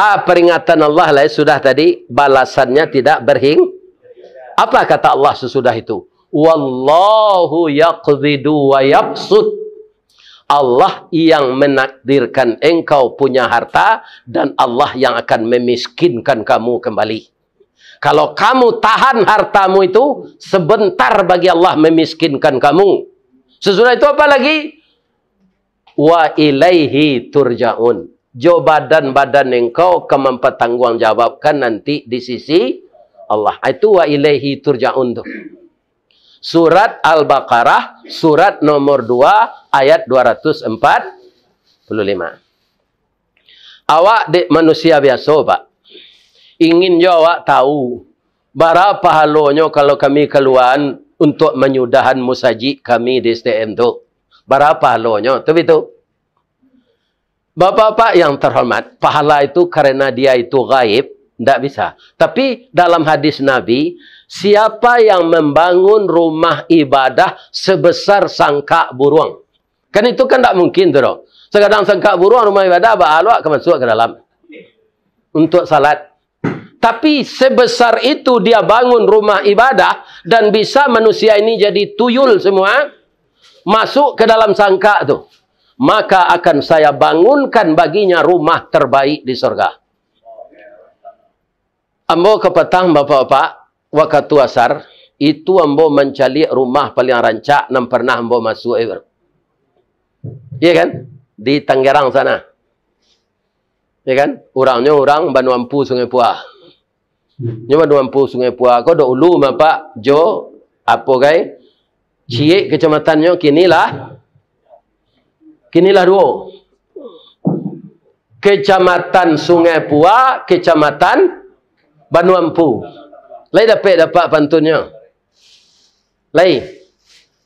Peringatan Allah lah sudah tadi, balasannya tidak berhing. Apa kata Allah sesudah itu? Wallahu yaqbidu wa yabsut. Allah yang menakdirkan engkau punya harta dan Allah yang akan memiskinkan kamu kembali. Kalau kamu tahan hartamu itu, sebentar bagi Allah memiskinkan kamu. Sesudah itu apa lagi? Wa ilaihi turja'un. Jo badan-badan engkau akan mempertanggungjawabkan nanti di sisi Allah. Itu wa ilaihi turja'un tuh. Surat Al-Baqarah, surat nomor 2, ayat 245. Awak manusia biasa, Pak. Ingin jawab tahu berapa halonyo kalau kami keluar untuk menyudahan musaji kami di STM tu. Berapa halonyo? Itu. Bapak-bapak yang terhormat, pahala itu karena dia itu gaib, tidak bisa. Tapi dalam hadis Nabi, siapa yang membangun rumah ibadah sebesar sangka burung? Kan itu kan tidak mungkin tu. Sekadang sangka burung rumah ibadah, ba'alwa akan masuk ke dalam. Untuk salat. Tapi sebesar itu dia bangun rumah ibadah dan bisa manusia ini jadi tuyul semua. Masuk ke dalam sangka tu. Maka akan saya bangunkan baginya rumah terbaik di surga. Ambo ke petang bapak-bapak, waktu asar, itu ambo mencari rumah paling rancak yang pernah ambo masuk. Iya kan? Di Tangerang sana. Iya kan? Orangnya orang Banuampu Sungai Puah. Nyoba Banuampu Sungai Puah. Kau dah ulu apa? Jo, apa gay? Ciek kecamatannya kinilah 2. Kecamatan Sungai Pua, Kecamatan Banu Ampu. Lai dapat pantunnya. Lai.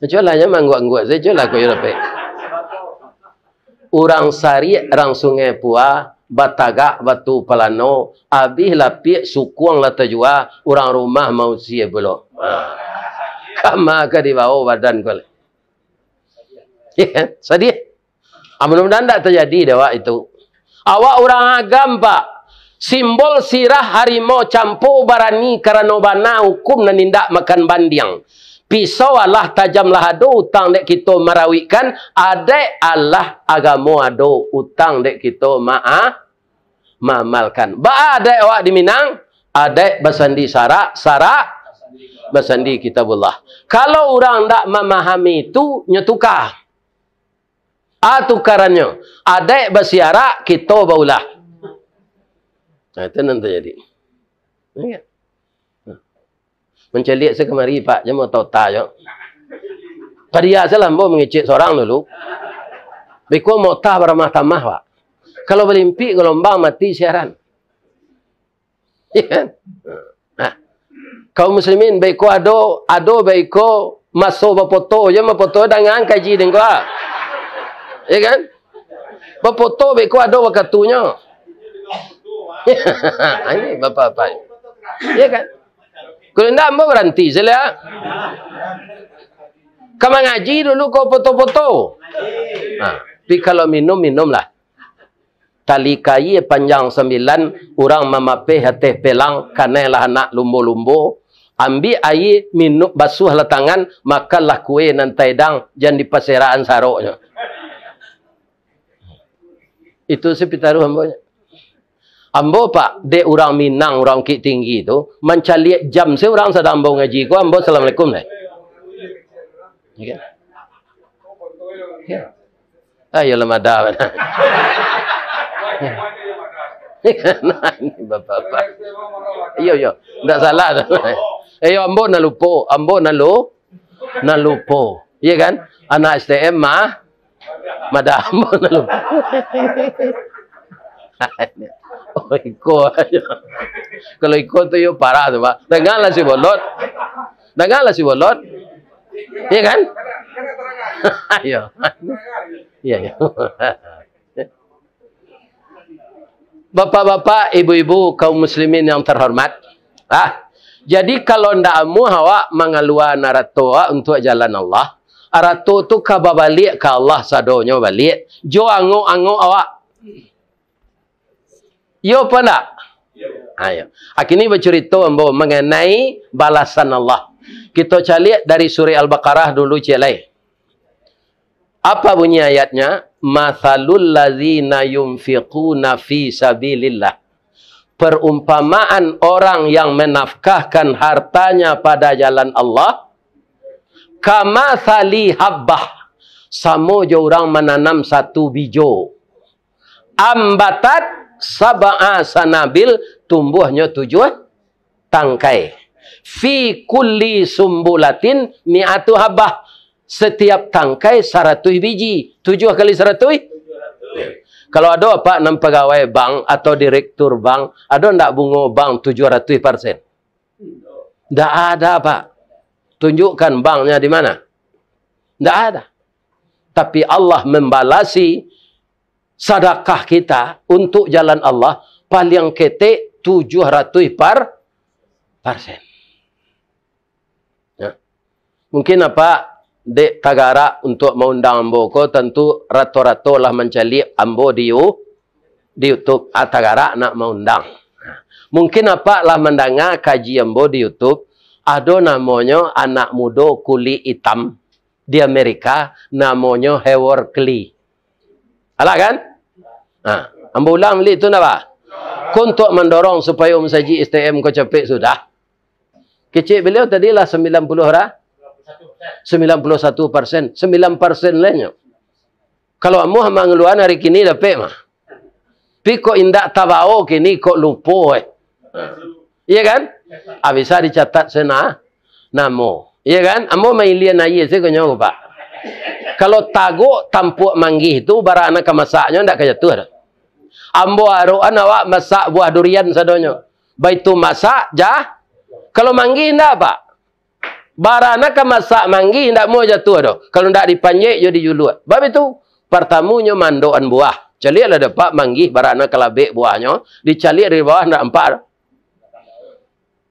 Jualannya mangguak-ngguak. Saya jual aku dapat. Orang Sari, orang Sungai Pua, Batagak, Batu Palano, habis lapik sukuang lata jua, orang rumah mau siap belum. Kama ke di bawah badan kau. Ya, sedih. Mudah-mudahan tak terjadi dewa itu. Awak orang agam pak. Simbol sirah harimau campur barani karena bana hukum dan nindak makan bandiang. Pisau Allah tajamlah ado utang dek kita marawikan. Adek Allah agamo ado utang dek kita mamalkan. Ba adek awak di Minang. Adek basandi sarak basandi kitabullah. Kalau orang tak memahami itu, nyetukah. Tukarannya. Adek basiara, kita baulah. Nah, itu nanti jadi. Ya. Menceliak sekemari, Pak. Dia mau tahu tahu. Tadi ya, saya lampu mengecek seorang dulu. Beko mau tahu beramah tamah, Pak. Kalau berlimpi, gelombang mati siaran. Ya. Nah. Kaum muslimin, beko ado beko masuk berfoto. Dia mau foto dengan kaji dengan ya kan? Berfoto beko ada waktunya. Ini bapak-bapak. Ya kan? Kalau tidak mau berhenti saja. Kamu ngaji dulu kau foto-foto. Tapi kalau minumlah. Tali kayu panjang 9, orang mamapeh hati pelang, kanelah anak lumbo-lumbo. Ambil air, minum, basuhlah tangan, makanlah kue nanti dang, jangan di paseraan saroknya. Itu si pitaruh ambonya. Ambo pak, de orang Minang, orang Bukit Tinggi itu, mencari jam seorang sedang ambo ngaji ko, ambo assalamualaikum deh. Ya. Ya. Ayo lemada. Nah, ini bapak-bapak. Iyo, tidak salah. Ayo ambo nalupo, nalupo. Iya kan? Anak STM mah. Madam nalupo. Oh, iko aja. Kalau iko tu yo parah tu pak. Dengarlah si bolot. Iya kan? Ayo. Iya. Bapak-bapak, ibu-ibu, kaum muslimin yang terhormat. Jadi kalau ndak amu awak mengalua narato untuk jalan Allah. Arato tu kaba balik ke Allah sadonyo balik. Jo ango awak. Yo apa nak? Ayo. Akini bercerita ambo mengenai balasan Allah. Kita cari dari surah Al-Baqarah dulu celai. Apa bunyi ayatnya? Mathalul ladzina yunfiquna fi sabilillah. Perumpamaan orang yang menafkahkan hartanya pada jalan Allah. Kamathali habbah. Sama je orang menanam satu bijo. Ambatat sab'a sanabil, tumbuhnya 7 tangkai. Fi kulli sumbulatin mi'atu habbah. Setiap tangkai 100 biji. 7 kali 100? Kalau ada apa 6 pegawai bank atau direktur bank, ada ndak bunga bank 700%? Ndak ada, Pak. Tunjukkan banknya di mana? Ndak ada. Tapi Allah membalasi sedekah kita untuk jalan Allah paling ketek 700%. Ya. Mungkin apa dek tagara untuk mengundang ambo ko tentu rato-rato lah mencari ambo di YouTube. Tagara nak mengundang. Mungkin apa lah mendengar kaji ambo di YouTube. Ada namanya anak muda kulit hitam di Amerika, namanya Howard Clay. Alah kan? Ambo ulang beli itu apa? Untuk mendorong supaya saji STM kau capek sudah. Kecil beliau tadilah 90 orang. 91%. 9% lainnya. Kalau amu hama ngeluar hari kini dapat mah. Tapi kok indak tabao kini kok lupa. Iya kan? Bisa dicatat sena namo. Iya kan? Ambo mailian aye saya konyo Pak. Kalau taguk tampuk manggih tu barana ka masaknya ndak kejatuh dah. Ambo aruan awak masak buah durian sadonyo. Baitu masak jah. Kalau manggih ndak Pak. Barana ka masak manggih ndak mau jatuh dah. Kalau ndak dipanjek yo dijuluat. Bab itu pertamunyo mandoan buah. Calik lah dapat manggih barana kelabek buahnya. Dicalik dari bawah ndak empat.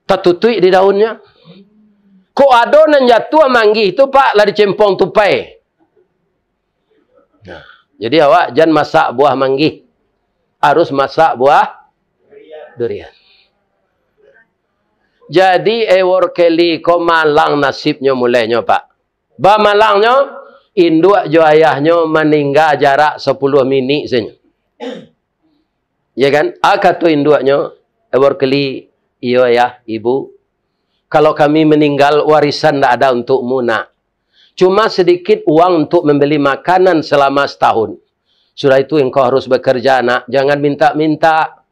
Tertutui di daunnya. Kok adonan jatuh manggih itu Pak lah dicempong tupai. Nah, jadi awak jangan masak buah manggih. Harus masak buah durian. Jadi ewor keli ko malang nasibnya mulainya Pak. Ba malangnya induk jo ayahnya meninggal jarak 10 minit saja. Ya kan? Akatu induknya ewor keli iyo ayah ibu. Kalau kami meninggal, warisan tidak ada untukmu, nak. Cuma sedikit uang untuk membeli makanan selama setahun. Sudah itu engkau harus bekerja, nak. Jangan minta-minta.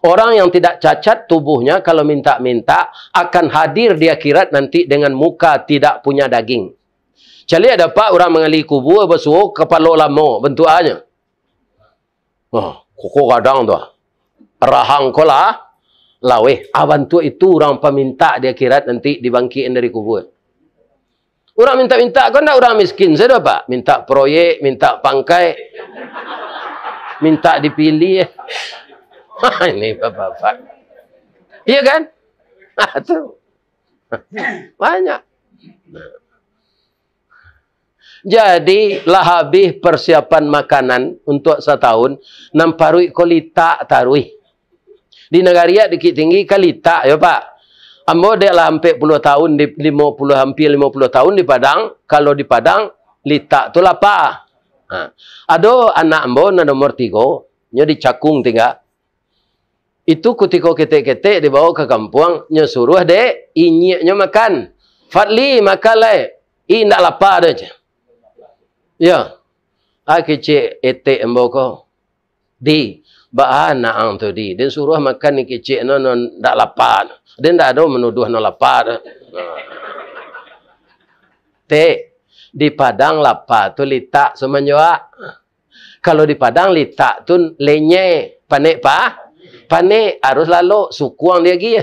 Orang yang tidak cacat tubuhnya, kalau minta-minta, akan hadir di akhirat nanti dengan muka tidak punya daging. Cali ada Pak, orang mengali kubur, bersuhu, kepala lama, bentukannya. Oh, kok kadang tu. Rahang kolah. Laweh, awan tu itu orang peminta di akhirat nanti dibangkitin dari kubur. Orang minta-minta, kan tak orang miskin saja Pak. Minta proyek, minta pangkai, minta dipilih. Ini bapak-bapak. Iya kan? Tu. Banyak. Jadi, lah habis persiapan makanan untuk setahun, namparui kolita tarui. Di negara dikit tinggi kali tak ya Pak. Ambo dia lah hampir 10 tahun di 50 hampir 50 tahun di Padang. Kalau di Padang litak tu lapa. Ha. Ada anak ambo na nomor 3, nya di Cakung tinggal. Itu ketika ketek-ketek dibawa ke kampung, nya suruh dek inyeknya makan. Fadli makan le. I ndak lapa dah je. Ya. Kecik etek ambo ko. Di ba anak ang tu di dia suruh makan ni kecik no ndak lapar dia ndak ada menuduh no lapar te di Padang lapar tu litak semenjua kalau di Padang litak tu lenye panek panek harus lalu sukuang dia gi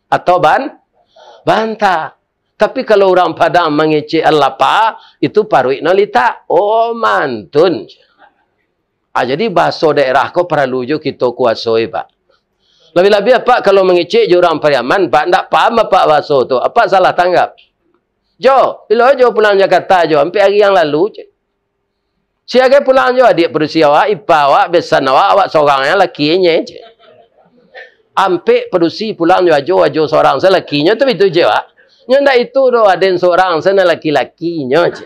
atau bantah tapi kalau orang Padang mengecek lapar itu paruik no litak oh mantun. Jadi bahasa daerah kau perlu juga kita kuasai Pak. Lebih-lebih apa kalau mengecek je orang Pariaman Pak tak faham apa bahasa tu. Apa salah tanggap? Jo, bila jo pulang Jakarta jo, hampir hari yang lalu je. Siaga pulang jo adik perusia awak, ipar awak, besan awak seorang yang lakinya je. Hampir perusi pulang jo ajo seorang saya lakinya tu itu je Pak. Ndak itu do ada seorang sana laki-lakinya je.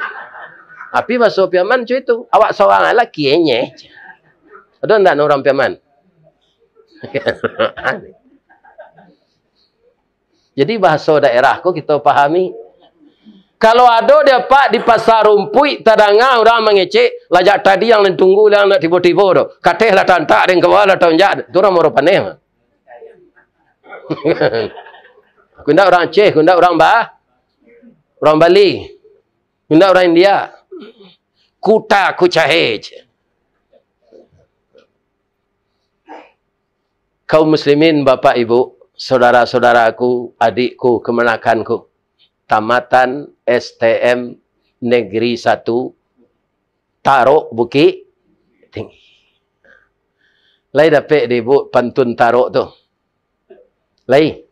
Tapi bahasa Pariaman tu itu, awak seorang lakinya je. Ada tak orang Pariaman? Jadi bahasa daerah kok kita pahami. Kalau ada dia Pak di pasar rumput tadanga orang mengecek lajak tadi yang tunggu yang nak tiba-tiba tu. Kateh lah tantak dan kawal lah tonjak. Tu orang mau paneh. Kunda orang Aceh, kunda orang orang Bali. Kunda orang India. Kuta kucahej. Kaum muslimin, bapak ibu, saudara-saudaraku, adikku, kemenakanku. Tamatan STM Negeri 1 Tarok Bukit Tinggi. Lai dapat dibu pantun Tarok tu. Lai.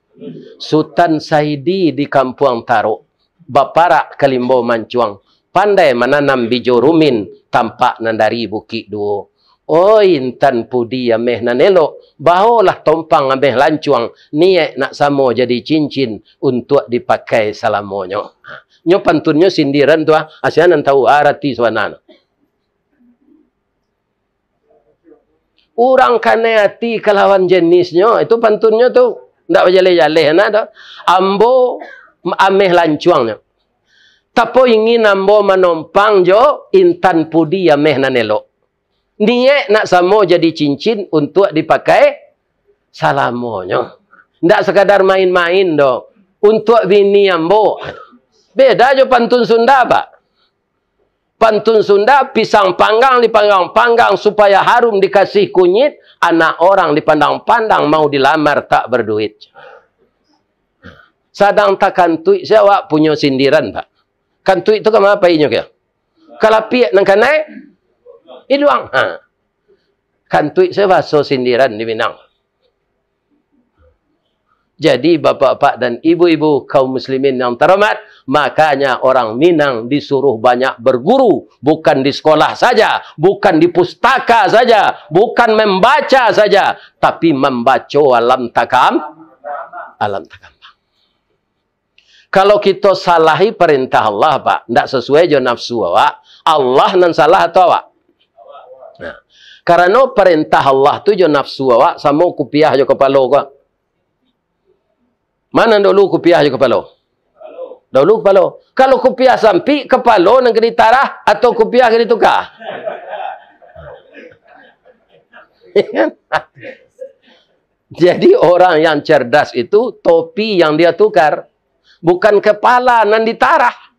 Sultan Saidi di Kampung Tarok. Baparak Kalimbo Mancuang. Pandai menanam bijo rumin tampak nandari Bukit Duo. Oh intan pudi ameh nanelo. Baholah tompang ameh lancuang. Niat nak samo jadi cincin untuk dipakai salamonyo. Nyo pantunnya sindiran tu ah. Asianan tahu arati suanan. Orang kane hati kelawan jenisnya. Itu pantunnya tu. Ndak berjale-jale na dah. Ambo ameh lancuangnya. Tapo ingin ambo menompang jo intan pudi ameh nanelo. Niat nak samo jadi cincin untuk dipakai salamonyo. Ndak sekadar main-main do. Untuk bini ambo. Beda aja pantun Sunda, Pak. Pantun Sunda, pisang panggang dipanggang-panggang supaya harum dikasih kunyit, anak orang dipandang-pandang mau dilamar tak berduit. Sadang tak kantui siapa punya sindiran, Pak. Kantui itu kemana apa inyo kaya? Kalapiak nang kanai, iluang. Kantui siapa so sindiran di Minang. Jadi bapak-bapak dan ibu-ibu kaum muslimin yang terhormat, makanya orang Minang disuruh banyak berguru, bukan di sekolah saja, bukan di pustaka saja, bukan membaca saja, tapi membaca alam takam, alam takambang. Kalau kita salahi perintah Allah, Pak, tidak sesuai jo nafsu awak, Allah nan salah atau awak? Nah, karena perintah Allah tu jo nafsu awak, sama kupiah jo kepala kau. Mana dulu kupiah je kepala? Dulu kepala. Kalau kupiah sampai kepala nak kena tarah atau kupiah kena tukar? Jadi orang yang cerdas itu topi yang dia tukar, bukan kepala yang ditarah.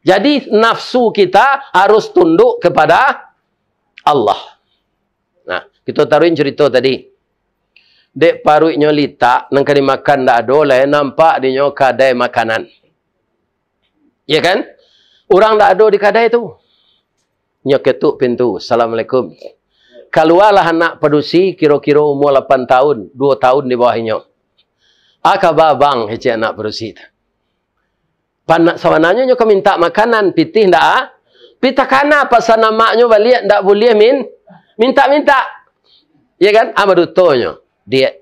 Jadi nafsu kita harus tunduk kepada Allah. Nah, kita taruhin cerita tadi. Dek paruiknya litak, nang kali makan dak ada, lain nampak dinyo kadai makanan. Ya kan? Orang dak ada di kadai tu. Nyo ketuk pintu. Assalamualaikum. Keluarlah anak pedusi kira-kira umur 8 tahun, 2 tahun di bawahnya. Aka babang hece anak pedusi. Panak sawananya nyo minta makanan, pitih ndak? Pita kana pasal namaknya balik ndak boleh minta-minta. Ya kan? Amadutonyo. Dia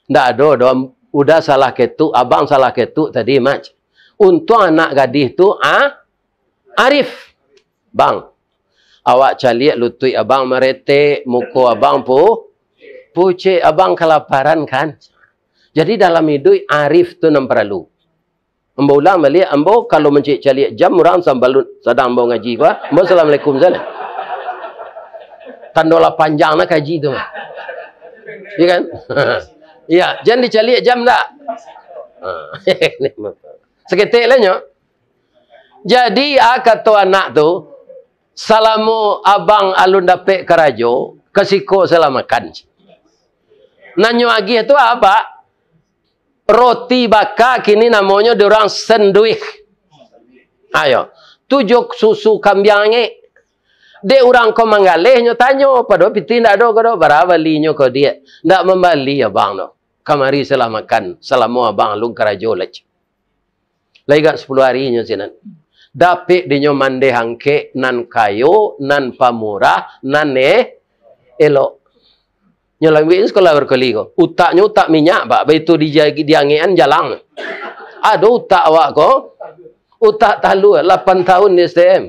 ndak ada udah salah ketuk, abang salah ketuk tadi mac. Untuk anak gadis tu arif. Bang, awak caliak lutui abang merete, muka abang pucik, abang kelaparan kan. Jadi dalam hidup arif tu nam perlu. Ambo ulang balik, ambo kalau mencik caliak jam orang sambil sedang ambo ngaji apa? Assalamualaikum sana. Tandola panjang nak kaji tu. Ya kan? Ya, jangan dicari jam tak? Seketik lah nyo. Jadi, kata anak tu, salamu abang alun dapet kerajo, kesiko selamakan. Nanyo lagi itu apa? Roti bakar kini namanya diorang sandwich. Ayo, tujuk susu kambing dia orang kau manggalehnya tanya pada piti ndak ada kau berapa linya kau dia ndak membali abang no kamari selamakan selama abang lung karajo lech lagi 10 harinya sinan dapet dinyo mande hangke nan kayo nan pamurah nan elok nyolang wis sekolah berkali ko utaknya utak minyak pak begitu diangean jalang ada utak awak ko utak talu 8 tahun di STM.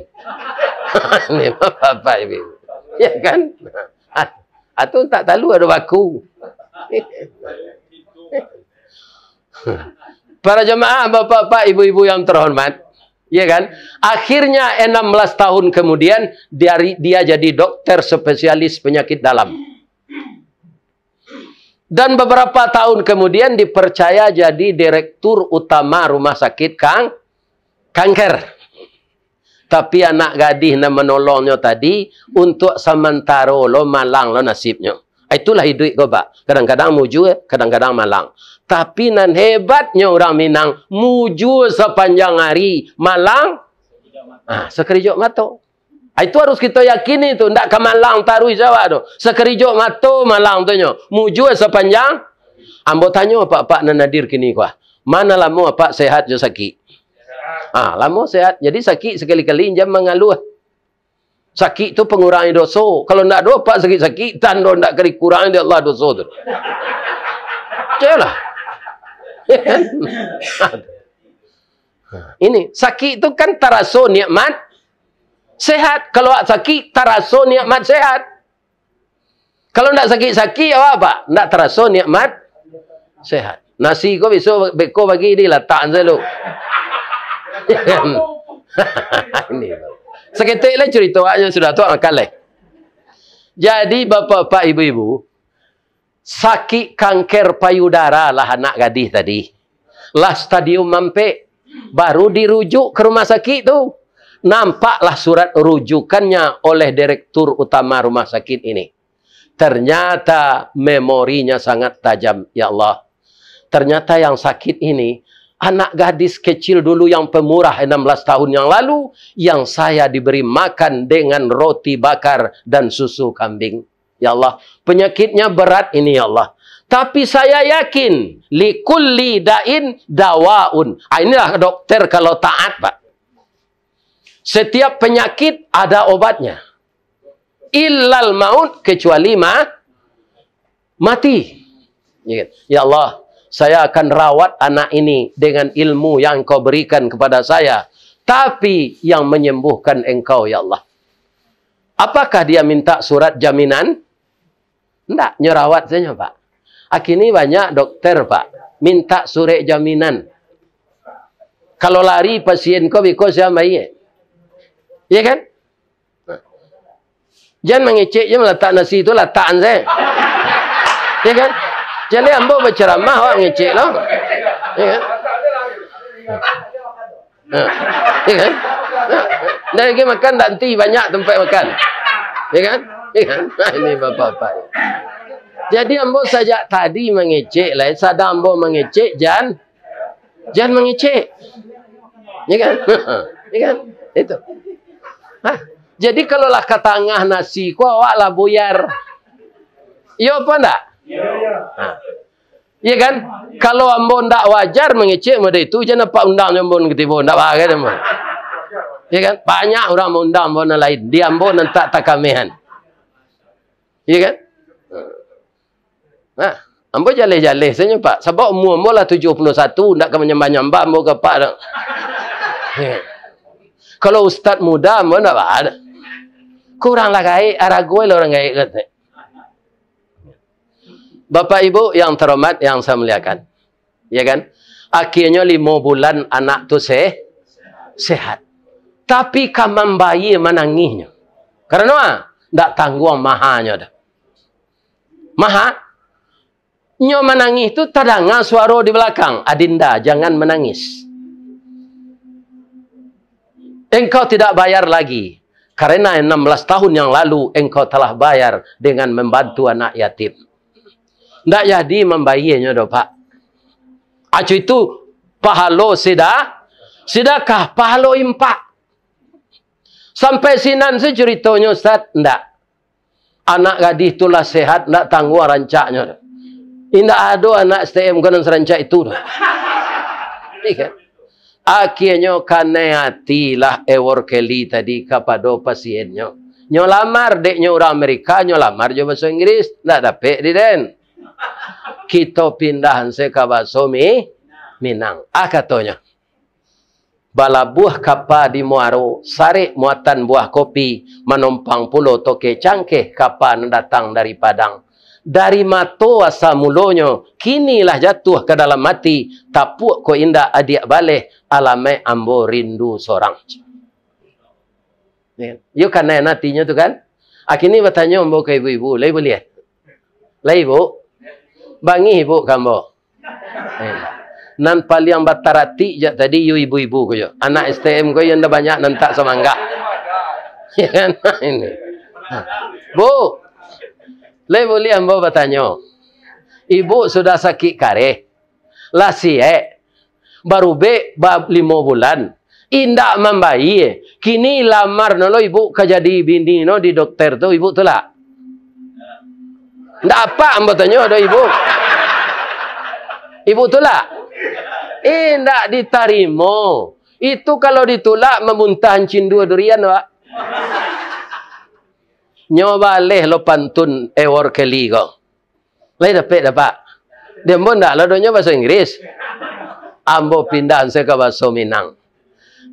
Ni apa ibu? Ya kan? Atau tak tahu ada baku. Para jemaah, bapak-bapak, ibu-ibu yang terhormat, ya kan? Akhirnya 16 tahun kemudian dia jadi dokter spesialis penyakit dalam. Dan beberapa tahun kemudian dipercaya jadi direktur utama rumah sakit kanker. Tapi anak gadis yang menolongnya tadi, untuk sementara lo malang lo nasibnya. Itulah hidup kau, Pak. Kadang-kadang muju, kadang-kadang malang. Tapi nan hebatnya orang Minang, muju sepanjang hari, malang, sekerijok mata. Itu harus kita yakini tu, ndak ke malang taruh jawab tu. Sekerijok mata malang tu nyo. Muju sepanjang. Ambo tanya Pak nan hadir kini kuah. Mana lama Pak sehat jo sakit? Lama sehat. Jadi sakit sekali-kali jam mengaluh. Sakit tu pengurangi dosa. Kalau nak doa pak sakit-sakit, tanda nak kali kurang dia Allah dosa tu. Celah. Ini sakit tu kan taraso nikmat sehat. Kalau sakit taraso nikmat sehat. Kalau nak sakit-sakit apa? Nak taraso nikmat sehat. Nasi kau besok beko bagi dia letak selalu. Ini seketiklah cerita yang sudah tu akan leh. Jadi bapak-bapak ibu-ibu, sakit kanker payudara lah anak gadis tadi. Lah stadium mampe. Baru dirujuk ke rumah sakit tu. Nampaklah surat rujukannya oleh direktur utama rumah sakit ini. Ternyata memorinya sangat tajam. Ya Allah. Ternyata yang sakit ini, anak gadis kecil dulu yang pemurah 16 tahun yang lalu, yang saya diberi makan dengan roti bakar dan susu kambing. Ya Allah, penyakitnya berat ini ya Allah. Tapi saya yakin, likulli da'in dawaun. Inilah dokter kalau taat, Pak. Setiap penyakit ada obatnya. Illal maut, kecuali mati. Ya Allah, saya akan rawat anak ini dengan ilmu yang Engkau berikan kepada saya. Tapi yang menyembuhkan Engkau, ya Allah. Apakah dia minta surat jaminan? Tidak, nyerawat saja, Pak. Akhirnya banyak dokter, Pak, minta surat jaminan. Kalau lari pasien kau biko siapa iya? Iya kan? Jangan mengecek je meletak nasi itu letakan saya. Iya kan? Jadi ambo berceramah awak ngecek loh. Iya kan? Iya kan? Dah lagi makan nanti banyak tempat makan. Iya kan? Iya kan? Nah, ini bapak-bapak. Jadi ambo sajak tadi mengecek lah. Sadar ambo mengecek, jangan mengecek. Ya kan? Ya kan? Itu. Hah? Jadi kalau lah ke tengah nasi ku awak lah buyar. Iya apa enggak? Iya kan? Kalau ambo ndak wajar mengecek mode itu, jangan apa undang ambo ketibo ndak bagai ambo. Iya kan? Banyak orang undang ambo lain. Dia ambo nantak takamehan. Iya kan? Nah, ambo jaleh-jaleh saja, Pak. Sebab umur ambo lah 71, ndak ke menyembah-nyembah ambo ke Pak dah. Ya. Kalau ustaz muda ambo ndak ada. Kuranglah gaib, aragoy lah orang gaib kata. Bapak Ibu yang terhormat yang saya muliakan. Ya kan? Akhirnya 5 bulan anak tu sehat. Tapi kamam bayi menangisnya. Karena ndak tangguh mahanya dah. Maha nyo menangis itu terdengar suara di belakang. Adinda, jangan menangis. Engkau tidak bayar lagi. Karena 16 tahun yang lalu engkau telah bayar dengan membantu anak yatim. Tidak jadi membayarnya, Pak. Acu itu pahalo sedekah, pahalo impak. Sampai sinan ceritanya Ustaz, tidak. Anak gadis itulah sehat, tidak tangguh rancaknya. Tidak ada anak STM kena serancak itu. Iya. Akhirnya karena hatilah Ewor Kelly tadi kepada pasiennya. Nyo lamar deknya orang Amerika, nyo lamar je bahasa Inggris, tidak dapat di den. Kita pindahan se ke bahasa Minang. Katanya. Bala buah kapa di Muaro, sare muatan buah kopi, menumpang pulau toke cangkeh kapa datang dari Padang. Dari mato asa mulonyo, kinilah jatuh ke dalam mati, tapuk ko indah adik baleh, alame ambo rindu sorang. Yuk karena natinya tu kan. Akhirnya bertanya ambo ke ibu-ibu, lah ibu lihat. Lah ibu, bangi ibu kambo. Nan paling batarati je tadi yu ibu-ibu ko yo. Anak STM ko yang dah banyak nantak semangga. Ya kan? Ini. Bu, le boleh ambo bertanya. Ibu sudah sakit kare. Lah siye. Baru be bab 5 bulan. Indak membayi. Kini lamar nolo ibu kejadi bini no di dokter tu ibu tu lah. Ndak apa ambo tanya ada ibu. Ibu tu lah. Ndak diterima. Itu kalau ditolak memuntah cindu durian, Pak. Nyoba leh lo pantun Ewor Kelly kok. Lai dapat. Dia pun ndak ladonya bahasa Inggris. Ambo pindah saya ke bahasa Minang.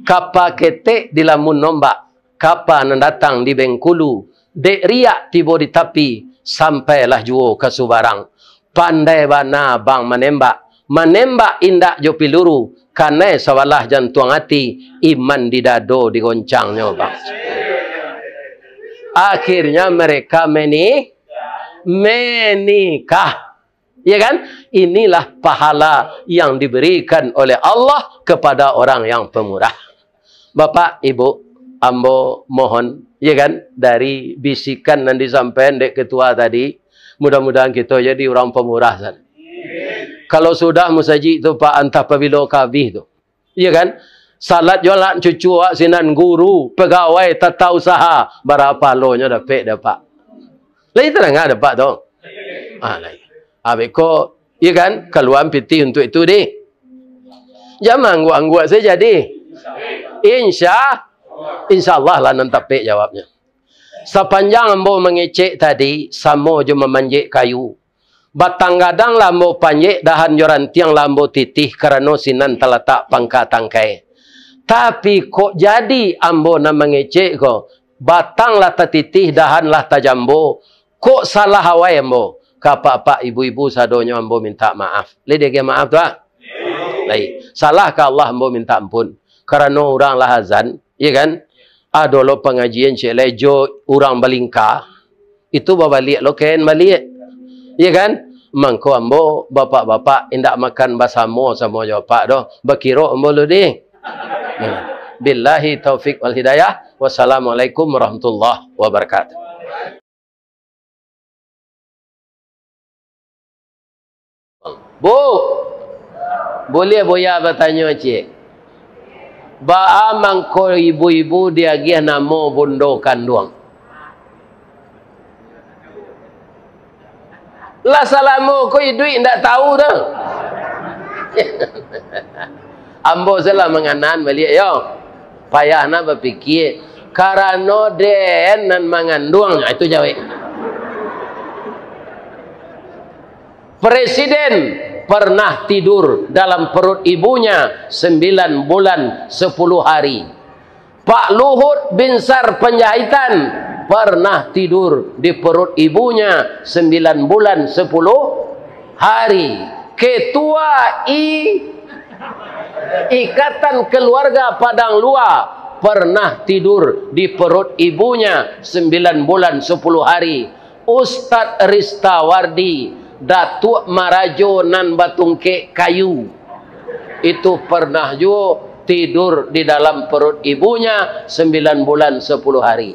Kapa ketek di lamun nombak. Kapa datang di Bengkulu. Dek riak tiba di tepi. Sampailah juo ke Subarang. Pandai bana bang menembak. Menembak indak jo piluru. Karena sawalah jantung hati. Iman di dado digoncangnya, Bang. Akhirnya mereka menikah. Ya kan? Inilah pahala yang diberikan oleh Allah kepada orang yang pemurah. Bapak, Ibu, ambo mohon, ya kan, dari bisikan yang disampaikan dek ketua tadi, mudah-mudahan kita jadi orang pemurah sana. Kalau sudah musaji itu Pak antah pabilo kabih tu. Ya kan? Salat jualan cucu sinan guru, pegawai tata usaha, berapa lonya dapat. Lain tak dapat tu. Lain. Habis ko, ya kan, keluar piti untuk itu deh. Jangan angguk-angguk saja deh. Insya Allah lah nanti tapik jawabnya. Sepanjang ambo mengecek tadi, samo je memanjek kayu. Batang gadang lambo panjek, dahan joran tiang lambo titih, kerana sinan terletak pangkat tangkai. Tapi kok jadi ambo na mengecek ko, batang lah titih, dahan lah tajambo. Kok salah hawai ambo? Pak ibu-ibu sadonya ambo minta maaf. Lihat dia maaf tu ah. Lain. Salah ke Allah ambo minta ampun. Karena orang lah azan, ya kan? Ada lo pengajian cik lejo orang balingka. Itu balik lo kain balik. Ya kan? Mangko ambo bapak-bapak indak makan basamo sama bapak doh. Bakiro ambo lo deh. Billahi taufik wal hidayah. Wassalamualaikum warahmatullahi wabarakatuh. Bu, boleh boya bertanya cik. Ba'a mangko ibu-ibu dia gih namo bondo kanduang. Lah salamu ko duit ndak tahu dah. Ambo salah menganan balik yo. Payahna berfikir karena den nan mangandung itu jawab. Presiden pernah tidur dalam perut ibunya 9 bulan 10 hari. Pak Luhut Binsar Penjahitan pernah tidur di perut ibunya 9 bulan 10 hari. Ketua Ikatan Keluarga Padang Luar pernah tidur di perut ibunya 9 bulan 10 hari. Ustadz Ristawardi Datuk Marajo nan Batungke Kayu itu pernah juga tidur di dalam perut ibunya 9 bulan 10 hari.